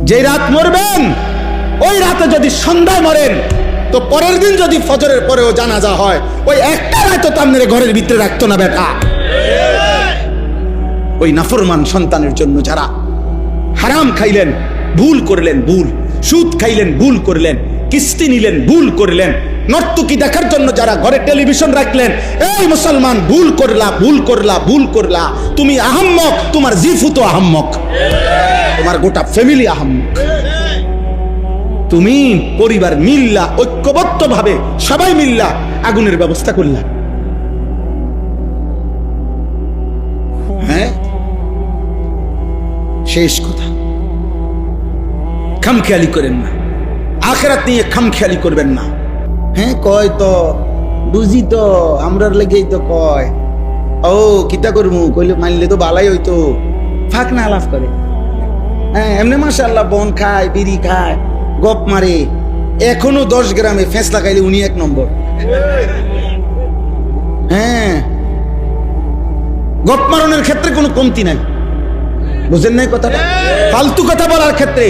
যে রাত মরবেন ওই রাতে যদি সন্ধ্যায় মরেন তো পরের দিন যদি ফজরের পরেও জানাজা হয় ওই একটা রাত তো আপনার ঘরের ভিতরে রাখতো না বেটা। ওই নাফরমান সন্তানের জন্য যারা হারাম খাইলেন, ভুল করলেন, ভুল সুদ খাইলেন, ভুল করলেন, কিস্তি নিলেন, ভুল করলেন, নর্তকী দেখার জন্য যারা ঘরে টেলিভিশন রাখলেন, এই মুসলমান ভুল করলা, ভুল করলা, ভুল করলা। তুমি আহাম্মক, তোমার জিফু তো আহাম্মক, তোমার গোটা ফ্যামিলি আহাম্মক। তুমি পরিবার মিল্লা, ঐক্যবদ্ধ ভাবে সবাই মিল্লা আগুনের ব্যবস্থা করলা। হ্যাঁ, শেষ কথা, খামখেয়ালি করেন না, আখিরাত নিয়ে খামখেয়ালি করবেন না। হ্যাঁ কয় তো বুঝি তো, আমরার লেগেই তো কয়। ও কিতা করবো কইলে মানলে তো বালাই হইতো, ফাঁক না লাভ করে। হ্যাঁ এমনি মাশাআল্লাহ বন খায়, বিড়ি খায়, গপ মারে, এখনো 10 গ্রামে ফেঁস লাগাইলে উনি 1 নম্বর। হ্যাঁ, গপ মারণের ক্ষেত্রে কোনো কমতি নাই, বুঝেন নাই কথাটা? ফালতু কথা বলার ক্ষেত্রে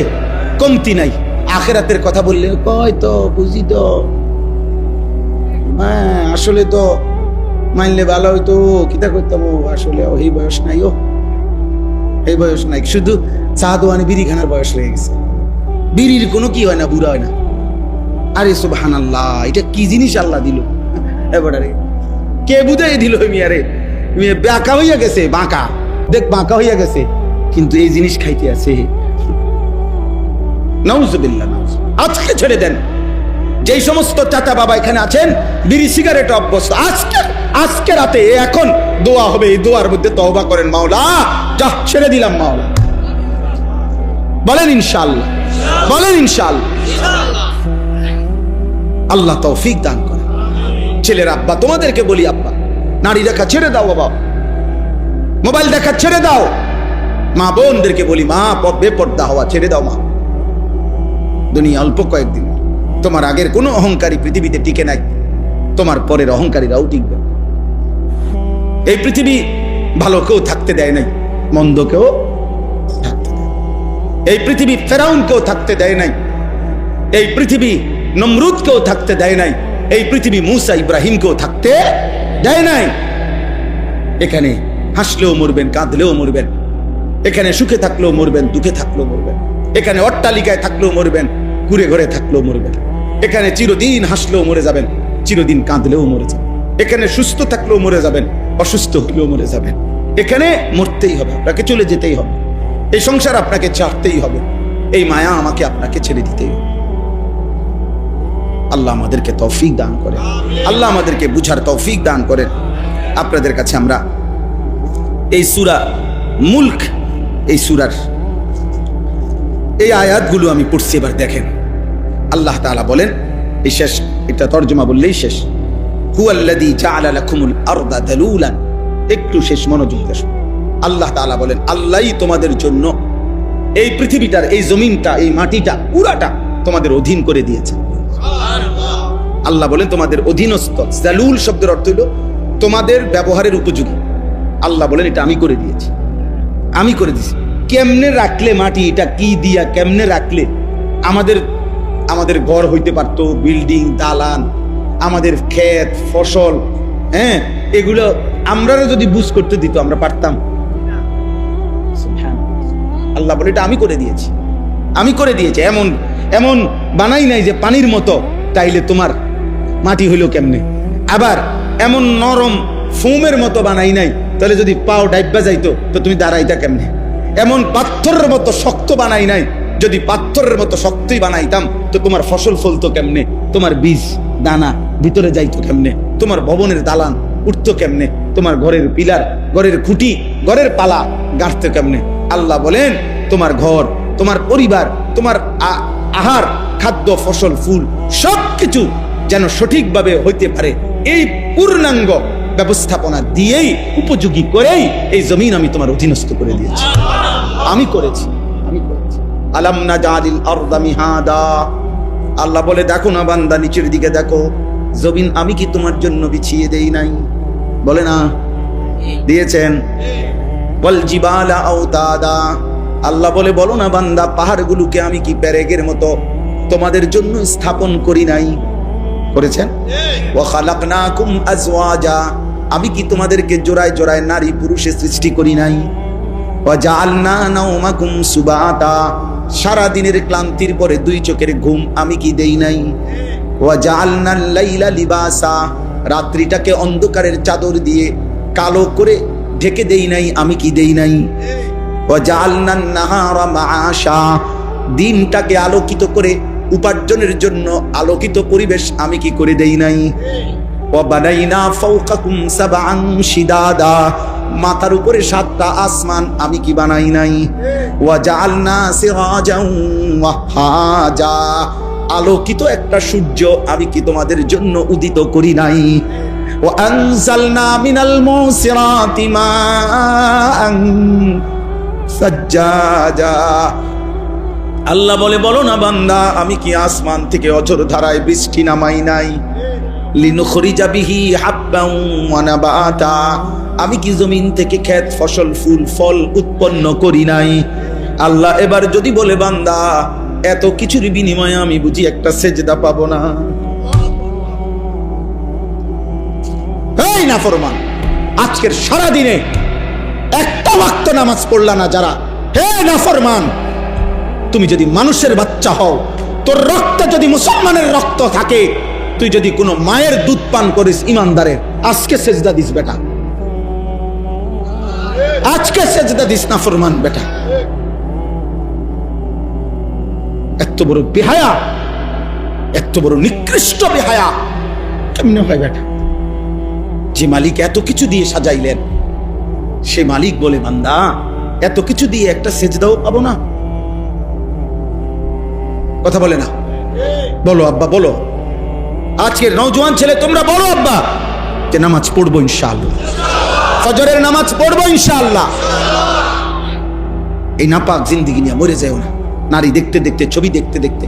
কমতি নাই। আখিরাতের কথা বললে কয় তো বুঝি তো, হ্যাঁ আসলে তো মানলে ভালো হইতো, কিতা করতাম, আসলে এই বয়স নাই, ও এই বয়স নাই, শুধু চা দোয়ানি বিড়ি খানার বয়স হয়ে গেছে। বিড়ির কোনো কি হয় না, বুড়া হয় না। আরে সুবহানাল্লাহ, এটা কি জিনিস আল্লাহ দিল এবারে, কে বুঝাই দিল? মিয়ারে মিয়া বাঁকা হইয়া গেছে, বাঁকা দেখ, বাঁকা হইয়া গেছে, কিন্তু এই জিনিস খাইতে আছে। নাউজুবিল্লাহ, আজকে ছেড়ে দেন। যেই সমস্ত চাচা বাবা এখানে আছেন বিড়ি সিগারেট অভ্যস্ত, আজকে রাতে এখন দোয়া হবে, এই দোয়ার মধ্যে তওবা করেন, মাওলা যা ছেড়ে দিলাম মাওলা। বলেন ইনশাআল্লাহ, বলেন ইনশাআল্লাহ। আল্লাহ তৌফিক দান করেন। ছেলের আব্বা তোমাদেরকে বলি, আব্বা নারী দেখা ছেড়ে দাও, বাবা মোবাইল দেখা ছেড়ে দাও। মা বোনদেরকে বলি, মা বেপর্দা হওয়া ছেড়ে দাও। মা দুনিয়া অল্প কয়েকদিন, তোমার আগের কোনো অহংকারী পৃথিবীতে টিকে নাই, তোমার পরের অহংকারীরাও টিকবে। এই পৃথিবী ভালো কেউ থাকতে দেয় নাই, মন্দ কেউ থাকতে দেয়। এই পৃথিবী ফেরাউন কেউ থাকতে দেয় নাই, এই পৃথিবী নমরুদ কেউ থাকতে দেয় নাই, এই পৃথিবী মুসা ইব্রাহিম কেউ থাকতে দেয় নাই। এখানে হাসলেও মরবেন, কাঁদলেও মরবেন, এখানে সুখে থাকলেও মরবেন, দুঃখে থাকলেও মরবেন, এখানে অট্টালিকায় থাকলেও মরবেন, কুড়ে ঘরে থাকলেও মরবেন, এখানে চিরদিন হাসলেও মরে যাবেন, চিরদিন কাঁদলেও মরে যাবেন, এখানে সুস্থ থাকলেও মরে যাবেন, অসুস্থ হলেও মরে যাবেন। এখানে মরতেই হবে, আপনাকে চলে যেতেই হবে, এই সংসার আপনাকে ছাড়তেই হবে, এই মায়া আমাকে আপনাকে ছেড়ে দিতেই হবে। আল্লাহ আমাদেরকে তৌফিক দান করেন, আল্লাহ আমাদেরকে বুঝার তৌফিক দান করেন। আপনাদের কাছে আমরা এই সূরা মুলক, এই সূরার এই আয়াতগুলো আমি পড়ছি, এবার দেখেন। আল্লাহ তাআলা বলেন, এই শেষ, এটা তরজমা বললেই শেষ। হুয়াল্লাযী জাআলা লাকুমুল আরদা দালুলান, একটু শেষ মনোযোগ দিয়ে শুনুন। আল্লাহ তাআলা বলেন, আল্লাহই তোমাদের জন্য এই পৃথিবীটার, এই জমিনটা, এই মাটিটা পুরাটা তোমাদের অধীন করে দিয়েছে। আল্লাহ বলেন তোমাদের অধীনস্থ। জালুল শব্দের অর্থ হলো তোমাদের ব্যবহারের উপযোগী। আল্লাহ বলেন এটা আমি করে দিয়েছি, আমি করে দিয়েছি। কেমনে রাখলে মাটি, এটা কি দিয়া কেমনে রাখলে আমাদের ঘর হইতে পারতো, বিল্ডিং, দালান, আমাদের ক্ষেত, ফসল, হ্যাঁ এগুলো আমরা যদি বুঝ করতে দিত আমরা পারতাম? আল্লাহ বলে এটা আমি করে দিয়েছি, আমি করে দিয়েছি। এমন এমন বানাই নাই যে পানির মতো, তাইলে তোমার মাটি হইলো কেমনে? আবার এমন নরম ফোমের মতো বানাই নাই, তাহলে যদি পাও ডাইব্বা যাইতো তো তুমি দাঁড়াইতা কেমনে? এমন পাথরের মতো শক্ত বানাই নাই, যদি পাথরের মতো শক্তই বানাইতাম তো তোমার ফসল ফলতো কেমনে? তোমার বীজ দানা ভিতরে যাইতো কেমনে? তোমার ভবনের দালান উঠতো কেমনে? তোমার ঘরের পিলার, ঘরের খুঁটি, ঘরের পালা গাঁথতো কেমনে? আল্লাহ বলেন তোমার ঘর, তোমার পরিবার, তোমার আহার, খাদ্য, ফসল, ফুল সবকিছু যেন সঠিকভাবে হইতে পারে, এই পূর্ণাঙ্গ ব্যবস্থাপনা দিয়েই, উপযোগী করেই এই জমিন আমি তোমার অধীনস্থ করে দিয়েছি। আমি করেছি, আমি করেছি। আলাম নাজালিল আরদা মিহাদা, আল্লাহ বলে দেখো না বান্দা, নিচের দিকে দেখো, জমিন আমি কি তোমার জন্য বিছিয়ে দেই নাই? বলে না দিয়েছেন। ওয়াল জিবালা আওতাদা, আল্লাহ বলে, বলো না বান্দা, পাহাড়গুলোকে আমি কি পেরেকের মতো তোমাদের জন্য স্থাপন করি নাই? করেছেন। ওয়া খালাকনাকুম আজওয়াজা, আমি কি তোমাদেরকে জোড়ায় জোড়ায় নারী পুরুষে সৃষ্টি করি নাই? ওয়া জাআলনা নাওমাকুম সুবাতা, সারা দিনের ক্লান্তির পরে দুই চোখের ঘুম আমি কি দেই নাই? ওয়া জাআলনাল লাইলা লিবাসা, রাত্রিটাকে অন্ধকারের চাদর দিয়ে কালো করে ঢেকে দেই নাই আমি কি দেই নাই? ওয়া জাআলনান নাহারা মাআশা, দিনটাকে আলোকিত করে উপার্জনের জন্য আলোকিত পরিবেশ আমি কি করে দেই নাই? ওয়া বানাইনা ফাওকাকুম সাবআন শিদাদা, মাথার উপরে 7টা আসমান আমি কি বানাই নাই? ওয়া জাআলনা সিরাজান ওয়াহাজা, আলোকিত একটা সূর্য আমি কি তোমাদের জন্য উদিত করি নাই? ওয়া আনজালনা মিনাল মুসিরাতি মাআন সাজ্জাজা, আল্লাহ বলে, বলো না বান্দা, আমি কি আসমান থেকে অঝোর ধারায় বৃষ্টি নামাই নাই? লিনুখরিজা বিহি হাব্বান ওয়া নাবাতা, আমি কি জমিন থেকে ক্ষেত ফসল ফুল ফল উৎপন্ন করি নাই? আল্লাহ এবার যদি বলে, বান্দা এত কিছুর বিনিময়ে আমি বুঝি একটা সেজদা পাবো না? এই নাফরমান, আজকের সারা দিনে একটা ওয়াক্ত নামাজ পড়লা না যারা, হে নাফরমান, তুমি যদি মানুষের বাচ্চা হও, তোর রক্ত যদি মুসলমানের রক্ত থাকে, তুই যদি কোনো মায়ের দুধ পান করিস ইমানদারের, আজকে সেজদা দিস বেটা, আজকে সেজদা দিস নাফরমান বেটা। এত বড় বেহায়া, এত বড় নিকৃষ্ট বেহায়া কেমনে হয় বেটা? যে মালিক এত কিছু দিয়ে সাজাইলেন, সে মালিক বলে, বান্দা এত কিছু দিয়ে একটা সেজদাও পাবো না? কথা বলে না? বলো আব্বা, বলো। আজকের নওজোয়ান ছেলে তোমরা বলো আব্বা যে নামাজ পড়বো ইনশাআল্লাহ, ফজরের নামাজ পড়বো ইনশাআল্লাহ। এই নাপাক জিন্দেগি নিয়ে মরে যাও না। নারী দেখতে দেখতে, ছবি দেখতে দেখতে,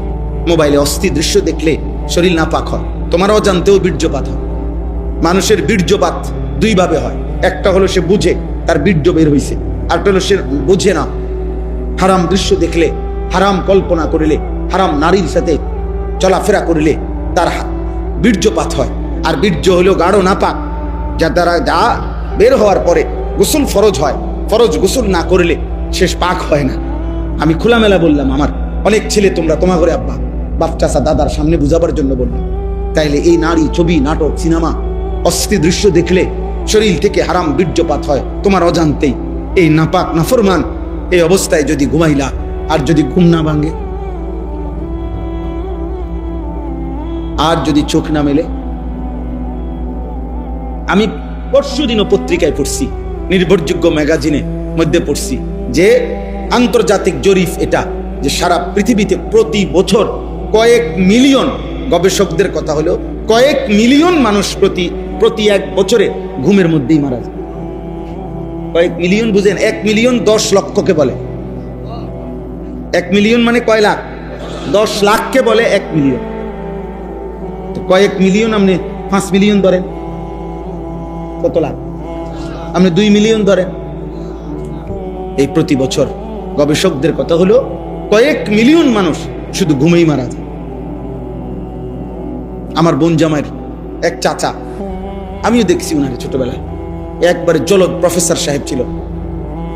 মোবাইলে অস্থির দৃশ্য দেখলে শরীর নাপাক হয়, তোমার অজান্তেও বীর্যপাত হয়। মানুষের বীর্যপাত দুই ভাবে হয়, একটা হলো সে বুঝে তার বীর্য বের হইছে, আরেকটা হলো সে বুঝে না। হারাম দৃশ্য দেখলে, হারাম কল্পনা করিলে, হারাম নারীর সাথে চলাফেরা করিলে তার বীর্যপাত হয়। আর বীর্য হলো গাঢ় নাপাক, যার দ্বারা যা বের হওয়ার পরে গোসল ফরজ হয়, ফরজ গোসল না করলে শেষ পাক হয় না। আমি খোলামেলা বললাম, আমার অনেক ছেলে তোমরা তোমার ঘরে আব্বা বাপ চাচা দাদার সামনে বুঝাবার জন্য বললাম। তাইলে এই নারী, ছবি, নাটক, সিনেমা, অস্থির দৃশ্য দেখলে শরীর থেকে হারাম বীর্যপাত হয় তোমার অজান্তেই। এই নাপাক নাফরমান এই অবস্থায় যদি ঘুমাইলা, আর যদি ঘুম না ভাঙে, আর যদি চোখ না মেলে। আমি পরশুদিনও পত্রিকায় পড়ছি, নির্ভরযোগ্য ম্যাগাজিনে মধ্যে পড়ছি যে আন্তর্জাতিক জরিপ এটা, যে সারা পৃথিবীতে প্রতি বছর কয়েক মিলিয়ন, গবেষকদের কথা হলো কয়েক মিলিয়ন মানুষ প্রতি 1 বছরে ঘুমের মধ্যেই মারা যায়। কয়েক মিলিয়ন বুঝেন? 1 মিলিয়ন 10 লক্ষকে বলে। 1 মিলিয়ন মানে কয় লাখ? 10 লাখকে বলে 1 মিলিয়ন। তো কয়েক মিলিয়ন, আপনি 5 মিলিয়ন ধরেন, কত লাখ? আপনি 2 মিলিয়ন ধরেন। এই প্রতি বছর গবেষকদের কথা হলো কয়েক মিলিয়ন মানুষ শুধু ঘুমেই মারা যায়। আমার বোন জামাইয়ের এক চাচা, আমিও দেখছি উনারে ছোটবেলায়, একবারে জলদ প্রফেসর সাহেব ছিল,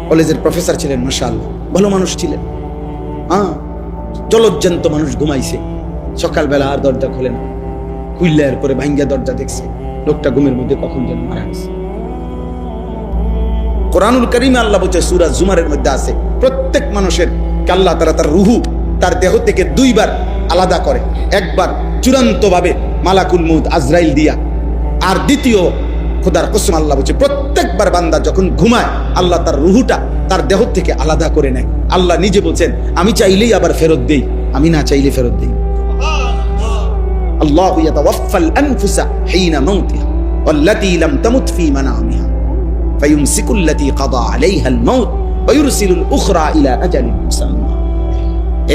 কলেজের প্রফেসর ছিলেন, মাশাআল্লাহ ভালো মানুষ ছিলেন। জলজ্জান্ত মানুষ ঘুমাইছে, সকালবেলা আর দরজা খোলে না, খুললে এরপরে ভাঙ্গা দরজা দেখছে, লোকটা ঘুমের মধ্যে কখন যেন মারা গেছে। কোরআনুল কারীমে আল্লাহ বলছে, সূরা জুমারের মধ্যে আছে, প্রত্যেক মানুষের আল্লাহ তাআলা তার রুহু তার দেহ থেকে 2 বার আলাদা করে। একবার চূড়ান্ত ভাবে মালাকুল মউত আজরাইল দিয়া, আর দ্বিতীয় খোদার কসম আল্লাহ বলছে প্রত্যেকবার বান্দা যখন ঘুমায় আল্লাহ তার রুহুটা তার দেহ থেকে আলাদা করে নেয়। আল্লাহ নিজে বলছেন, আমি চাইলেই আবার ফেরত দেই, আমি না চাইলে ফেরত দেই। আল্লাহু ইয়াতাওয়াফাল আনফুসা হিনা মাউতিহা ওয়াল্লাতী লাম তামুত ফী মানামিহা ফায়ুমসিকুল্লাতী কাদা আলাইহাল মাউত ওয়া ইউরসিলুল উখরা ইলা আজালিন মুসাম্মা।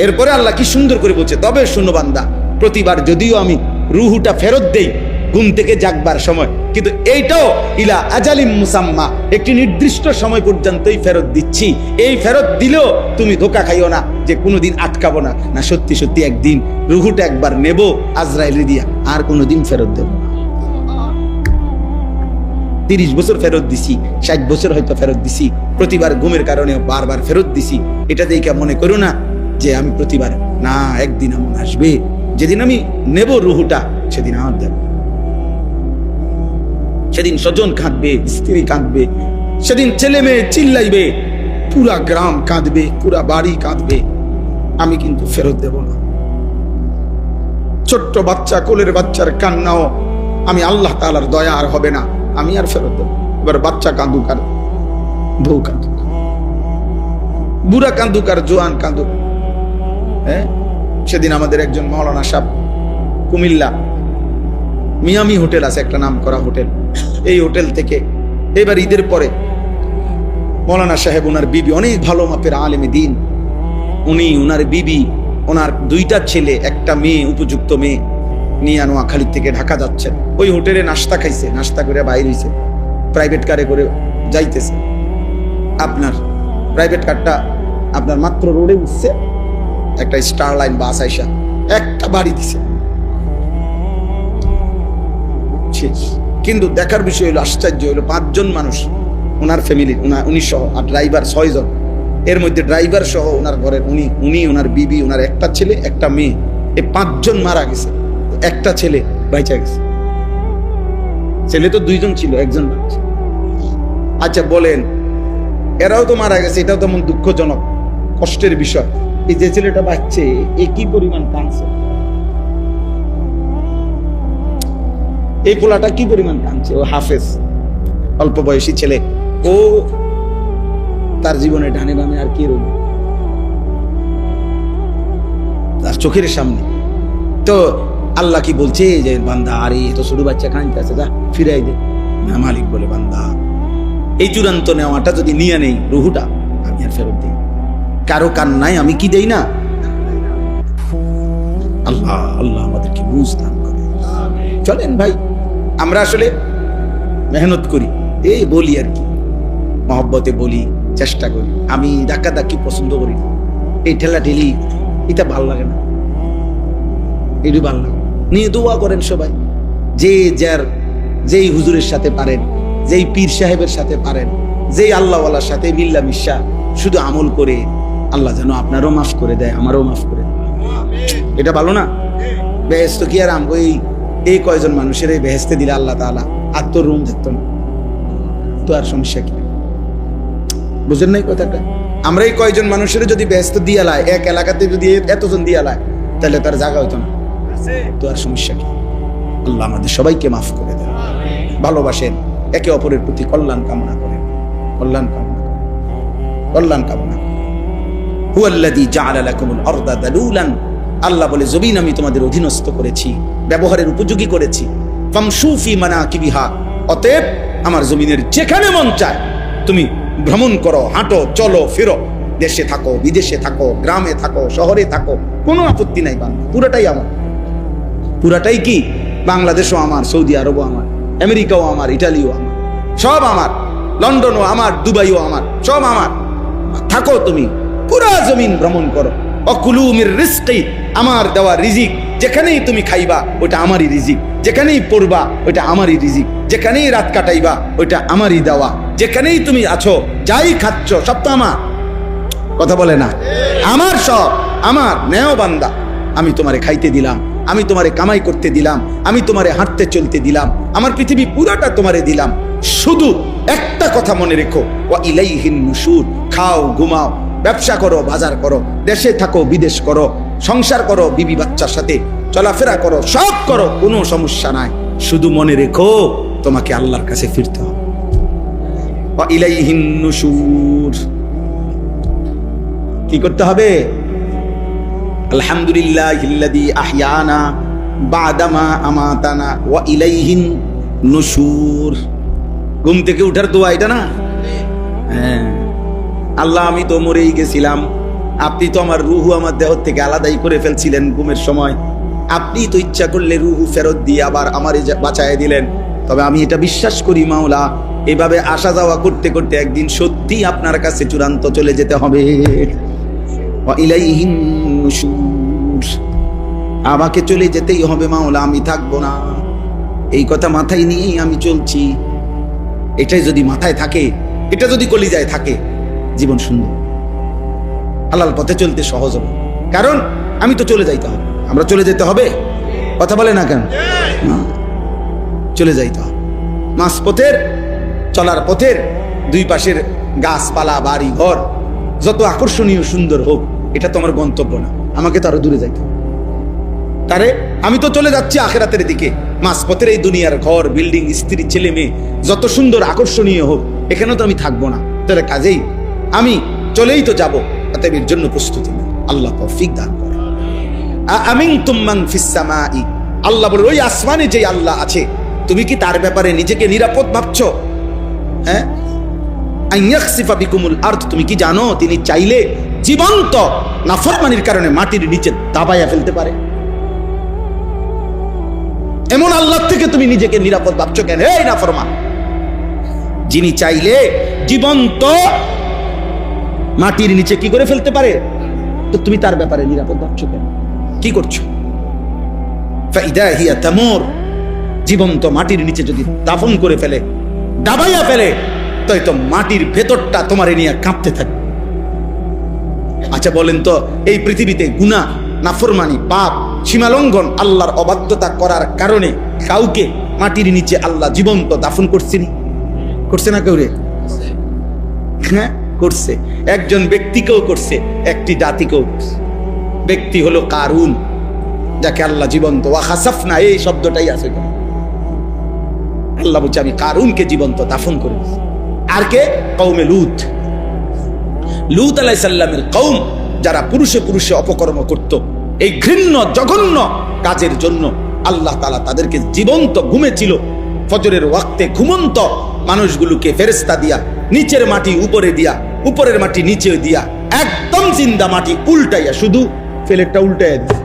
এরপরে আল্লাহ কি সুন্দর করে বলছে, তবে শোনো বান্দা, প্রতিবার যদিও আমি রুহুটা ফেরত দেই, ঘুম থেকে জাগবার সময়, কিন্তু এইটাও ইলা আজালিম মুসাম্মা, একটি নির্দিষ্ট সময় পর্যন্তই ফেরত দিচ্ছি। এই ফেরত দিলেও তুমি ধোকা খাইও না যে কোনোদিন আটকাবো না, না সত্যি সত্যি একদিন রুহুটা একবার নেব আজরাইল দিয়া, আর কোনোদিন ফেরত দেব না। 30 বছর ফেরত দিছি, 60 বছর হয়তো ফেরত দিছি, প্রতিবার ঘুমের কারণে বারবার ফেরত দিছি। এটা দেখে মনে করো না যে আমি প্রতিবার, না, একদিন এমন আসবে যেদিন আমি নেব রুহুটা, সেদিন আর দেব। সেদিন স্বজন কাঁদবে, স্ত্রী কাঁদবে, সেদিন ছেলে মেয়ে চিল্লাইবে, পুরা গ্রাম কাঁদবে, পুরা বাড়ি কাঁদবে, আমি কিন্তু ফেরত দেব না। ছোট্ট বাচ্চা, কোলের বাচ্চার কান্নাও আমি আল্লাহ তাআলার দয়া আর হবে না, আমি আর ফেরত দেব। এবার বাচ্চা কাঁদুক আর বউ কাঁদুক, বুড়া কাঁদুক আর জোয়ান কাঁদুক। হ্যাঁ, সেদিন আমাদের একজন মাওলানা সাহেব, কুমিল্লা মিয়ামি হোটেল আছে একটা নাম করা হোটেল, এই হোটেল থেকে এবার ঈদের পরে মাওলানা সাহেব, ওনার বিবি অনেক ভালো মাপের আলেমে দিন, উনি ওনার বিবি, ওনার 2টা ছেলে, একটা মেয়ে, উপযুক্ত মেয়ে নিয়ে নোয়াখালী থেকে ঢাকা যাচ্ছেন। ওই হোটেলে নাস্তা খাইছে, নাস্তা করে বাইর হইছে, প্রাইভেট কারে করে যাইতেছে। আপনার প্রাইভেট কারটা আপনার মাত্র রোডে উঠছে, একটা স্টার লাইন বাস আইসা একটা বাড়ি দিছে। কিন্তু দেখার বিষয় হলো, আশ্চর্য হলো, 5 জন মানুষ ওনার ফ্যামিলির, উনি সহ, আর ড্রাইভার 6 জন। এর মধ্যে ড্রাইভার সহ ওনার ঘরের উনি, ওনার বিবি, ওনার একটা ছেলে, একটা মেয়ে, এই 5 জন মারা গেছে, একটা ছেলে বাইচা গেছে। ছেলে তো 2 জন ছিল, একজন বাচ্চা। আচ্ছা বলেন, এরাও তো মারা গেছে, এটাও তেমন দুঃখজনক, কষ্টের বিষয়। এই যে ছেলেটা বাচ্চে, এ কি পরিমাণ কাঁদছে, এই পোলাটা কি পরিমাণ কাঁদছে। ও হাফেজ, অল্প বয়সী ছেলে, ও তার জীবনে ডানে বামে আর কি রইল, তার চোখের সামনে। তো আল্লাহ কি বলছে যে বান্দা, আরে তো ছোট বাচ্চা কাঁদতেছে, যা ফিরাই দে না। মালিক বলে, বান্দা এই চূড়ান্ত নেওয়াটা যদি নিয়ে নেই রুহুটা, আমি আর ফেরত দিই। কারো কান্নায় আমি কি দেই না। আল্লাহ আল্লাহ আমাদেরকে বুঝ দান করে। চলেন ভাই, আমরা আসলে মেহনত করি, এই বলি আর কি, মহব্বতে বলি, চেষ্টা করি। আমি ধাক্কাধাক্কি পছন্দ করি, এই ঠেলা ঠেলি এটা ভাল লাগে না, এটি ভাল লাগে। নিয়ে দোয়া করেন সবাই, যেই হুজুরের সাথে পারেন, যেই পীর সাহেবের সাথে পারেন, যেই আল্লাহওয়ালার সাথে মিল্লা মিশা শুধু আমল করে, আল্লাহ যেন আপনারও মাফ করে দেয়, আমারও মাফ করে দেয়। এটা ভালো না? বেহেস্ত কি আর আমগো এই কয়জন মানুষের এই বেহেস্তে দিলে আল্লাহ তাআলা আর তো রুম দেখতো না, তো আর সমস্যা কি? বুঝেন নাই কথাটা? আমরা এই কয়জন মানুষের যদি বেহেস্ত দিয়া লাই, এক এলাকাতে যদি এতজন দিয়া লাই, তাহলে তার জায়গা হইতো না, তো আর সমস্যা কি? আল্লাহ আমাদের সবাইকে মাফ করে দেন। ভালোবাসেন, একে অপরের প্রতি কল্যাণ কামনা করেন, কল্যাণ কামনা করেন, কল্যাণ কামনা। হুয়াল্লাযী জাআলা লাকুমুল আরদা দালুলান, আল্লাহ বলে জমিন আমি তোমাদের অধীনস্থ করেছি, ব্যবহারের উপযোগী করেছি। ফামশু ফি মানাকিবিহা, অতএব আমার জমিনের যেখানে মন চায় তুমি ভ্রমণ করো, হাঁটো, চলো, ফিরো। দেশে থাকো, বিদেশে থাকো, গ্রামে থাকো, শহরে থাকো, কোনো আপত্তি নাই। বাংলা পুরাটাই আমার, পুরাটাই কি? বাংলাদেশও আমার, সৌদি আরবও আমার, আমেরিকাও আমার, ইটালিও আমার, সব আমার, লন্ডনও আমার, দুবাইও আমার, সব আমার। থাকো তুমি, পুরা জমিন ভ্রমণ করো। অকুলু মির রিজকি, আমার দেওয়া রিজিক, যেখানেই তুমি খাইবা ওটা আমারই রিজিক, যেখানেই পড়বা ওটা আমারই রিজিক, যেখানেই রাত কাটাইবা ওটা আমারই দেওয়া, যেখানেই তুমি আছো, যাই খাচ্ছ সব তো আমার। কথা বলে না? আমার সব আমার। নেও বান্দা, আমি তোমারে খাইতে দিলাম, আমি তোমারে কামাই করতে দিলাম, আমি তোমারে হাঁটতে চলতে দিলাম, আমার পৃথিবী পুরাটা তোমারে দিলাম। শুধু একটা কথা মনে রেখো, ওয়া ইলাইহিন নুশুর। খাও, ঘুমাও, ব্যবসা করো, বাজার করো, দেশে থাকো, বিদেশ করো, সংসার করো, বিবি বাচ্চার সাথে চলাফেরা করো, সব করো, কোনো সমস্যা নাই। শুধু মনে রেখো তোমাকে আল্লাহর কাছে ফিরতে হবে। ওয়া ইলাইহিন নুশুর। কি করতে হবে? আলহামদুলিল্লাহিল্লাযী আহইয়ানা বাদামা আমাতানা ওয়া ইলাইহিন নুশুর। ঘুম থেকে উঠার দোয়া এটা না? হ্যাঁ, আল্লাহ আমি তো মরেই গেছিলাম, আপনি তো আমার রুহু আমার দেহ থেকে আলাদাই করে ফেলছিলেন ঘুমের সময়, আপনি তো ইচ্ছা করলে রূহ ফেরত দিয়ে আবার আমারে বাঁচায় দিলেন। তবে আমি এটা বিশ্বাস করি মাওলা, এভাবে আসা যাওয়া করতে করতে একদিন সত্যি আপনার কাছে চূড়ান্ত চলে যেতে হবে। ওয়া ইলাইহিন নুশুর, আমাকে চলে যেতেই হবে মাওলা, আমি থাকবো না। এই কথা মাথায় নিয়েই আমি চলছি। এটাই যদি মাথায় থাকে, এটা যদি কলিজায় থাকে, জীবন সুন্দর, হালাল পথে চলতে সহজ হবে। কারণ আমি তো চলে যাইতে হবে, আমরা চলে যেতে হবে, কথা বলে না কেন? চলে যাইতে হবে। মাস পথের, চলার পথের দুই পাশের গাছপালা, বাড়ি ঘর যত আকর্ষণীয় সুন্দর হোক, এটা তো আমার গন্তব্য না, আমাকে তো আরো দূরে যাইতে হবে। তারে আমি তো চলে যাচ্ছি আখেরাতের দিকে। মাঝপথের এই দুনিয়ার ঘর, বিল্ডিং, স্ত্রী, ছেলে মেয়ে যত সুন্দর আকর্ষণীয় হোক, এখানেও তো আমি থাকবো না। তাহলে কাজেই আমি চলেই তো যাব, অতএব এর জন্য প্রস্তুতি নেই। আল্লাহ তৌফিক দান করে। আমিনতুম মান ফিস সামাই, আল্লাহ বলে ওই আসমানে যে আল্লাহ আছে, তুমি কি তার ব্যাপারে নিজেকে নিরাপদ ভাবছো? হ্যাঁ, আইয়াখসিফা বিকুমুল আরদ, তুমি কি জানো তিনি চাইলে জীবন্ত নাফরমানির কারণে মাটির নিচে দাবাইয়া ফেলতে পারে? এমন আল্লাহ থেকে তুমি নিজেকে নিরাপদ ভাবছো কেন? এই নাফরমান, যিনি চাইলে জীবন্ত মাটির নিচে কি করে ফেলতে পারে, তো তুমি তার ব্যাপারে নিরাপদ ভাবছো কেন? কি করছো? ফাইদা হিয়া তামুর, জীবন্ত মাটির নিচে যদি দাফন করে ফেলে, দাবাইয়া ফেলে, তাই তো মাটির ভেতরটা তোমার নিয়ে কাঁপতে থাকে। আচ্ছা বলেন তো, এই পৃথিবীতে গুনাহ, নাফরমানি, পাপ, সীমালঙ্ঘন, আল্লাহর অবাধ্যতা করার কারণে কাউকে মাটির নিচে আল্লাহ জীবন্ত দাফন করছেনি? করছে না কেউ রে? হ্যাঁ করছে। একজন ব্যক্তিকেও করছে, একটি জাতিকেও করছে। ব্যক্তি হলো কারুন, যাকে আল্লাহ জীবন্ত, ওয়া খাসাফনা, এই শব্দটাই আছে। আল্লাহ বলছে আমি কারুনকে জীবন্ত দাফন করেছি। আর কে? কওমে লূত। লূত আলাইহিস সালামের কওম, যারা পুরুষে পুরুষে অপকর্ম করত, এই ঘৃণ্য জঘন্য কাজের জন্য আল্লাহ তাআলা তাদেরকে জীবন্ত ঘুমেছিল, ফজরের ওয়াক্তে ঘুমন্ত মানুষগুলোকে ফেরেশতা দিয়া নিচের মাটি উপরে দিয়া, উপরের মাটি নিচে দিয়া, একদম জিন্দা মাটি উল্টাইয়া, শুধু ফেলেরটা উল্টাইয়া দিছে।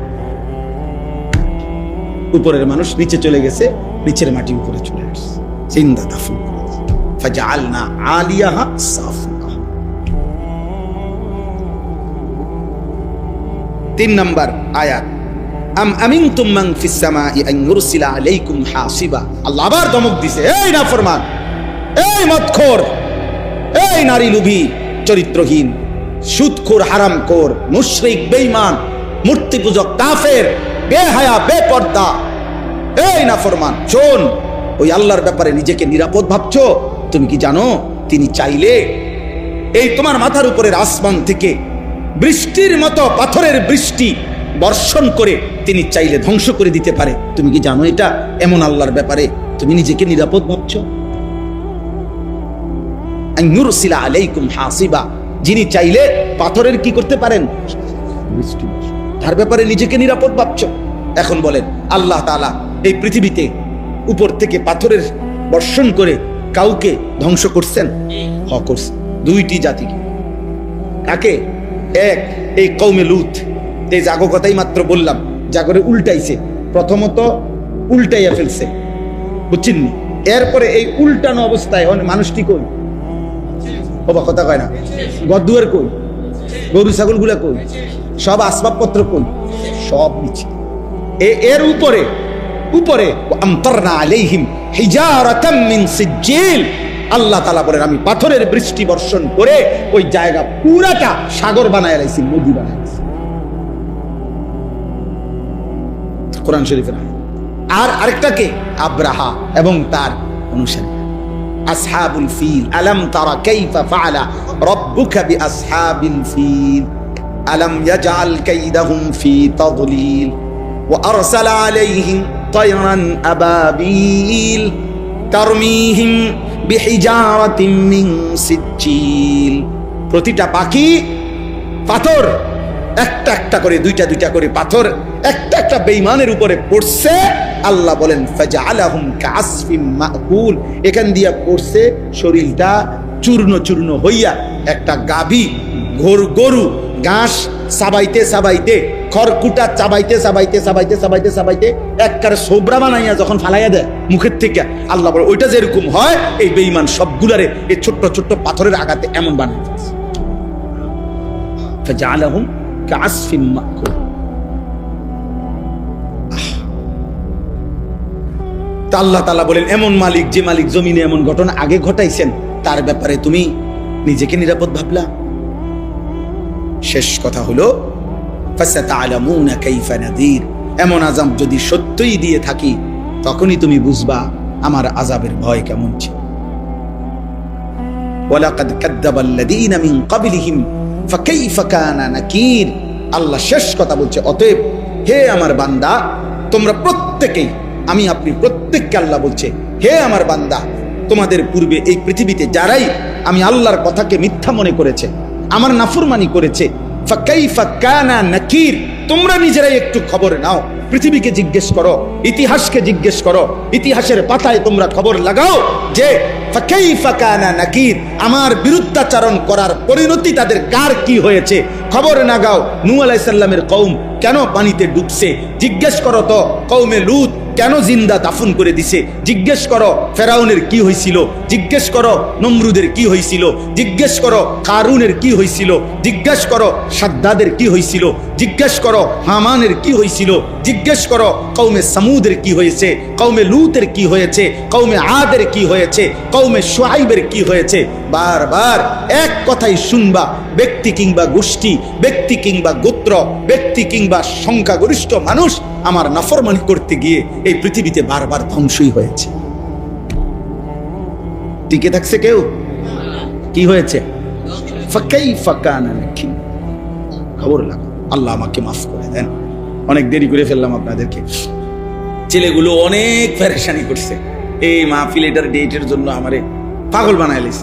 উপরের মানুষ নিচে চলে গেছে, নিচের মাটি উপরে চলে আসছে, জিন্দা দাফন করেছে। ফাজআলনা আলিয়াহা সাফিলা। 3 নম্বর আয়াত, আম আমিনতুম মান ফিস সামাই আন ইউরসিলা আলাইকুম হাসিবা। আল্লাহ আবার ধমক দিছে, এই নাফরমান, এই মদখোর, এই নারী লোভী, চরিত্রহীন, সুদখোর, হারামখোর, মুশরিক, বেঈমান, মূর্তি পূজক, কাফের, বেহায়া, বেপর্দা, এই নাফরমান, শোন, ওই আল্লাহর ব্যাপারে নিজেকে নিরাপদ ভাবছো? তুমি কি জানো তিনি চাইলে এই তোমার মাথার উপরের আসমান থেকে বৃষ্টির মতো পাথরের বৃষ্টি বর্ষণ করে তিনি চাইলে ধ্বংস করে দিতে পারে? তুমি কি জানো এটা? এমন আল্লাহর ব্যাপারে তুমি নিজেকে নিরাপদ ভাবছো? আন ইউরসিলা আলাইকুম হাসিবা, যিনি চাইলে পাথরের কি করতে পারেন? বৃষ্টি। তার ব্যাপারে নিজেকে নিরাপদ ভাবছো? এখন বলেন, আল্লাহ তাআলা এই পৃথিবীতে উপর থেকে পাথরের বর্ষণ করে কাউকে ধ্বংস করছেন? করছেন। 2টি জাতিকে। কাকে? এক, এই কওমে লূত, এই জাগো কথাই মাত্র বললাম, জাগরে উল্টাইছে। প্রথমত উল্টাইয়া ফেলছে, বুঝছেন? এরপরে এই উল্টানো অবস্থায় মানুষটি কই? বাবা কথা কয় না, গদ্দুয়ার কই? গরু ছাগল গুলা কই? সব আসবাবপত্র কই? সব নিচে। এর উপরে উপরে আমতারনা আলাইহিম হিজারাতাম মিন সিজ্জিল, আল্লাহ তাআলা বলেন আমি পাথরের বৃষ্টি বর্ষণ করে ওই জায়গা পুরাটা সাগর বানায় রাখছি, নদী বানায় রাখছি। কোরআন শরীফের। আর আরেকটাকে আব্রাহা এবং তার অনুসারী আসহাবুল ফিল, আলাম তারা কাইফা ফাআলা রাব্বুকা বিআসহাবিল ফিল আলাম ইয়াজআল কাইদাহুম ফি তাদলিল ওয়া আরসালা আলাইহিম তায়রান আবাবিল তারমিহিম বিহিজারাতিন মিন সিজ্জিল। প্রতিটা পাখি পাথর একটা একটা করে, দুইটা দুইটা করে পাথর একটা একটা বেঈমানের উপরে পড়ছে। আল্লাহ বলেন ফাজআলাহুম কাআসফিম মাকুল, এখান দিয়া পড়ছে শরীরটা চূর্ণ চূর্ণ হইয়া একটা গাভী গরু ঘাস সাবাইতে সাবাইতে খড়কুটা চাবাইতে চাবাইতে চাবাইতে চাবাইতে চাবাইতে একবারে সোবরা বানাইয়া যখন ফালাইয়া দেয় মুখের থেকে, আল্লাহ বলে ওইটা যেরকম হয় এই বেঈমান সবগুলারে এই ছোট্ট ছোট্ট পাথরের আঘাতে এমন বানায় ফেলছে। ফাজআলাহুম কাআসফিম মাকুল। তা আল্লাহ তাআলা বলেন এমন মালিক, যে মালিক জমিনে এমন ঘটনা আগে ঘটাইছেন, তার ব্যাপারে তুমি নিজেকে নিরাপদ ভাবলা? শেষ কথা হলো ফাসাতা'লামুনা কাইফা নাযীর। এমন আযাব যদি সত্যই দিয়ে থাকি তখনই তুমি বুঝবা আমার আযাবের ভয় কেমন ছিল। ওয়ালাকাদ কাযযাবাল্লাযীনা মিন ক্বাবলিহিম ফাকাইফা কানা নাকির। আল্লাহ শেষ কথা বলছে, অতএব হে আমার বান্দা তোমরা প্রত্যেকেই, আমি আপনি প্রত্যেককে আল্লাহ বলছে, হে আমার বান্দা তোমাদের পূর্বে এই পৃথিবীতে যারাই আমি আল্লাহর কথাকে মিথ্যা মনে করেছে, আমার নাফরমানি করেছে, ফাকাইফা কানা নাকির, তোমরা নিজেরাই একটু খবর নাও, পৃথিবীকে জিজ্ঞেস করো, ইতিহাসকে জিজ্ঞেস করো, ইতিহাসের পাতায় তোমরা খবর লাগাও যে ফাকাইফা কানা নাকির, আমার বিরুদ্ধাচরণ করার পরিণতি তাদের কার কি হয়েছে খবর লাগাও। নূহ আলাইহিস সালামের কওম কেন পানিতে ডুবছে জিজ্ঞেস করো তো, কওমে লূত কেন জিন্দা দাফন করে দিছে জিজ্ঞেস করো, ফেরাউনের কি হয়েছিল জিজ্ঞেস করো, নমরুদের কি হয়েছিল জিজ্ঞেস করো, কারুনের কি হয়েছিল জিজ্ঞেস করো, সাদ্দাদের কি হয়েছিল জিজ্ঞেস করো, হামানের কি হয়েছিল জিজ্ঞেস করো, কওমে সামুদের কি হয়েছে, কওমে লূতের কি হয়েছে, কওমে আদের কি হয়েছে, কওমে শুআইবের কি হয়েছে। বারবার এক কথাই শুনবা, ব্যক্তি কিংবা গোষ্ঠী, ব্যক্তি কিংবা গোত্র, ব্যক্তি কিংবা সংখ্যাগরিষ্ঠ মানুষ আমার নাফরমানি করতে গিয়ে এই পৃথিবীতে বারবার ধ্বংসই হয়েছে। টিকে থাকছে কেউ? কি হয়েছে? ফাকাইফা কানা নাকির। খবর লাগো। আল্লাহ আমাকে মাফ করে দেন, অনেক দেরি করে ফেললাম আপনাদেরকে। ছেলেগুলো অনেক পেরেশানি করছে, এই মাহফিল এটার ডেটের জন্য আমারে পাগল বানাইলিস।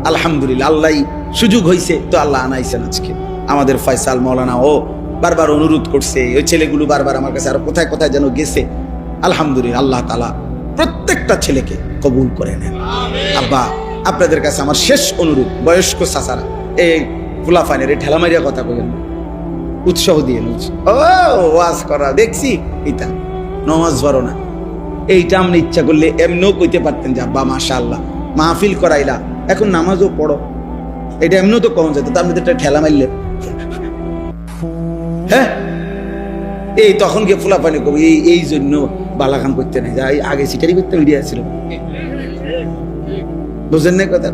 আলহামদুলিল্লাহ আল্লাহ সুযোগ হয়েছে তো আল্লাহ আনাইছেন আজকে। আমাদের ফয়সাল মাওলানা ও বারবার অনুরোধ করছে, ওই ছেলেগুলো বারবার আমার কাছে আরো কোথায় কোথায় যেন গেছে। আলহামদুলিল্লাহ আল্লাহ তাআলা প্রত্যেকটা ছেলেকে কবুল করে নেন। আব্বা আপনাদের কাছে আমার শেষ অনুরোধ, বয়স্ক চাচারা এই ফুলাফানের এই ঠেলা মারিয়া কথা বলেন, উৎসাহ দিয়ে ও ওয়াজ করা দেখছি, এটা নমাজ পড়ো না, এইটা আপনি ইচ্ছা করলে এমনিও কইতে পারতেন যে আব্বা মাশাআল্লাহ মাহফিল করাইলা, এখন নামাজও পড়ো, এটা এমনিও তো কম যেত, আপনি তো একটা ঠেলা মারলেন। হ্যাঁ এই তখন গিয়ে ফুলাফানি কবি এই জন্য বালাকাম করতে নাই, যাই আগে সিটারি করতে মিডিয়া ছিল, বুঝলেন না কথা?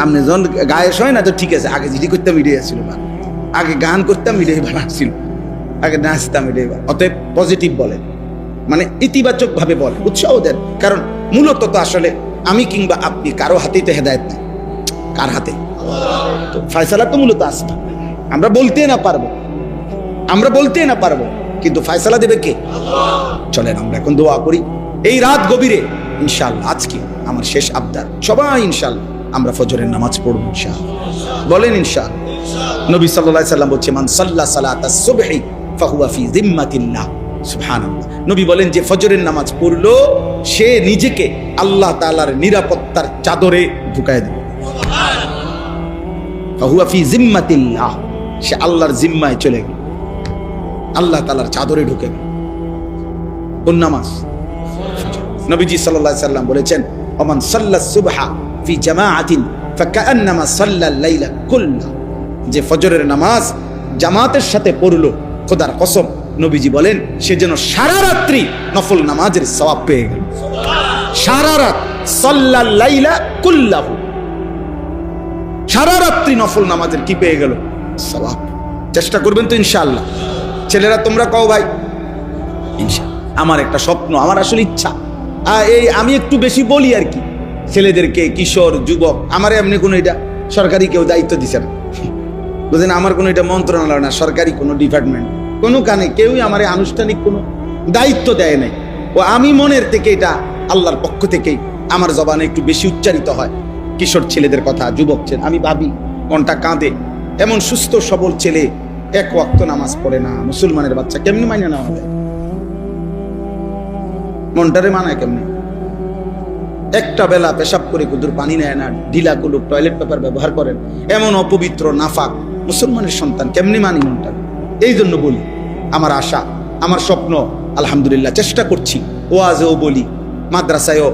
আপনি যখন গায়ে শোয় না তো ঠিক আছে, আগে জিডি করতাম মিডিয়া ছিল, আগে গান করতাম মিডিয়া ভালো ছিল, আগে নাচতাম মিডিয়া। অতএব পজিটিভ বলেন, মানে ইতিবাচক ভাবে বলেন, উৎসাহ দেন, কারণ মূলত তো আসলে আমি কিংবা আপনি কারো হাতেই তো হেদায়েত নাই, কার হাতে? তো ফয়সালা তো মূলত আসবে, আমরা বলতে না পারবো, আমরা বলতে না পারবো, কিন্তু ফয়সালা দেবে কে? চলেন আমরা এখন দোয়া করি এই রাত গভীরে ইনশাআল্লাহ। আজকে আমার শেষ আবদার, সবাই ইনশাআল্লাহ আমরা ফজরের নামাজ পড়ব ইনশাআল্লাহ, বলেন ইনশাআল্লাহ। নবী সাল্লাল্লাহু আলাইহি সাল্লাম বলেছেন মান সাল্লা সালাতাস সুবহি ফাহুয়া ফি জিম্মাতিল্লাহ। সুবহানাল্লাহ। নবী বলেন যে ফজরের নামাজ পড়লো সে নিজেকে আল্লাহ তাআলার নিরাপত্তার চাদরে ঢুকায় দেবে। সুবহানাল্লাহ। ফাহুয়া ফি জিম্মাতিল্লাহ, সে আল্লাহর জিম্মায় চলে গেল, আল্লাহ তাআলার চাদরে ঢুকে গেল। কোন নামাজ? নবীজি সাল্লাল্লাহু আলাইহি সাল্লাম বলেছেন ওমান সাল্লা সুবহা ফি জামাআতিন ফাকান্নামা সাল্লাল লাইলা কুল্লা, যে ফজরের নামাজ জামাতের সাথে পড়লো, খোদার কসম নবীজি বলেন সে যেন সারা রাত্রি নফল নামাজের সওয়াব পেয়ে গেল। সারা রাত সাল্লাল লাইলা কুল্লাহু, সারা রাত্রি নফল নামাজের কি পেয়ে গেল? সওয়াব। চেষ্টা করবেন তো ইনশাআল্লাহ। ছেলেরা তোমরা কও ভাই ইনশাআল্লাহ। আমার একটা স্বপ্ন, আমার আসলে ইচ্ছা, এই আমি একটু বেশি বলি আর কি, ছেলেদেরকে, কিশোর, যুবক, আমার এমনি কোনো এটা সরকারি কেউ দায়িত্ব দিছে না, বুঝলেন? আমার কোনো এটা মন্ত্রণালয় না, সরকারি কোনো ডিপার্টমেন্ট, কোনো কানে কেউই আমার আনুষ্ঠানিক কোনো দায়িত্ব দেয় নাই। ও আমি মনের থেকে এটা আল্লাহর পক্ষ থেকেই আমার জবানে একটু বেশি উচ্চারিত হয় কিশোর ছেলেদের কথা, যুবক ছেলে। আমি ভাবি মনটা কাঁদে, এমন সুস্থ সবল ছেলে এক ওয়াক্ত নামাজ পড়ে না, মুসলমানের বাচ্চা, কেমনি মানিয়ে নেওয়া যায়? মনটারে মানায় কেমনে? একটা বেলা পেশাব করে কুদুর পানি নেয় না, ঢিলা কুলুক টয়লেট পেপার ব্যবহার করেন, এমন অপবিত্র নাফাক মুসলমানের সন্তান, কেমনি মানি মনটা? এই জন্য বলি, আমার আশা, আমার স্বপ্ন, আলহামদুলিল্লাহ চেষ্টা করছি, ওয়াজেও বলি, মাদ্রাসায়ও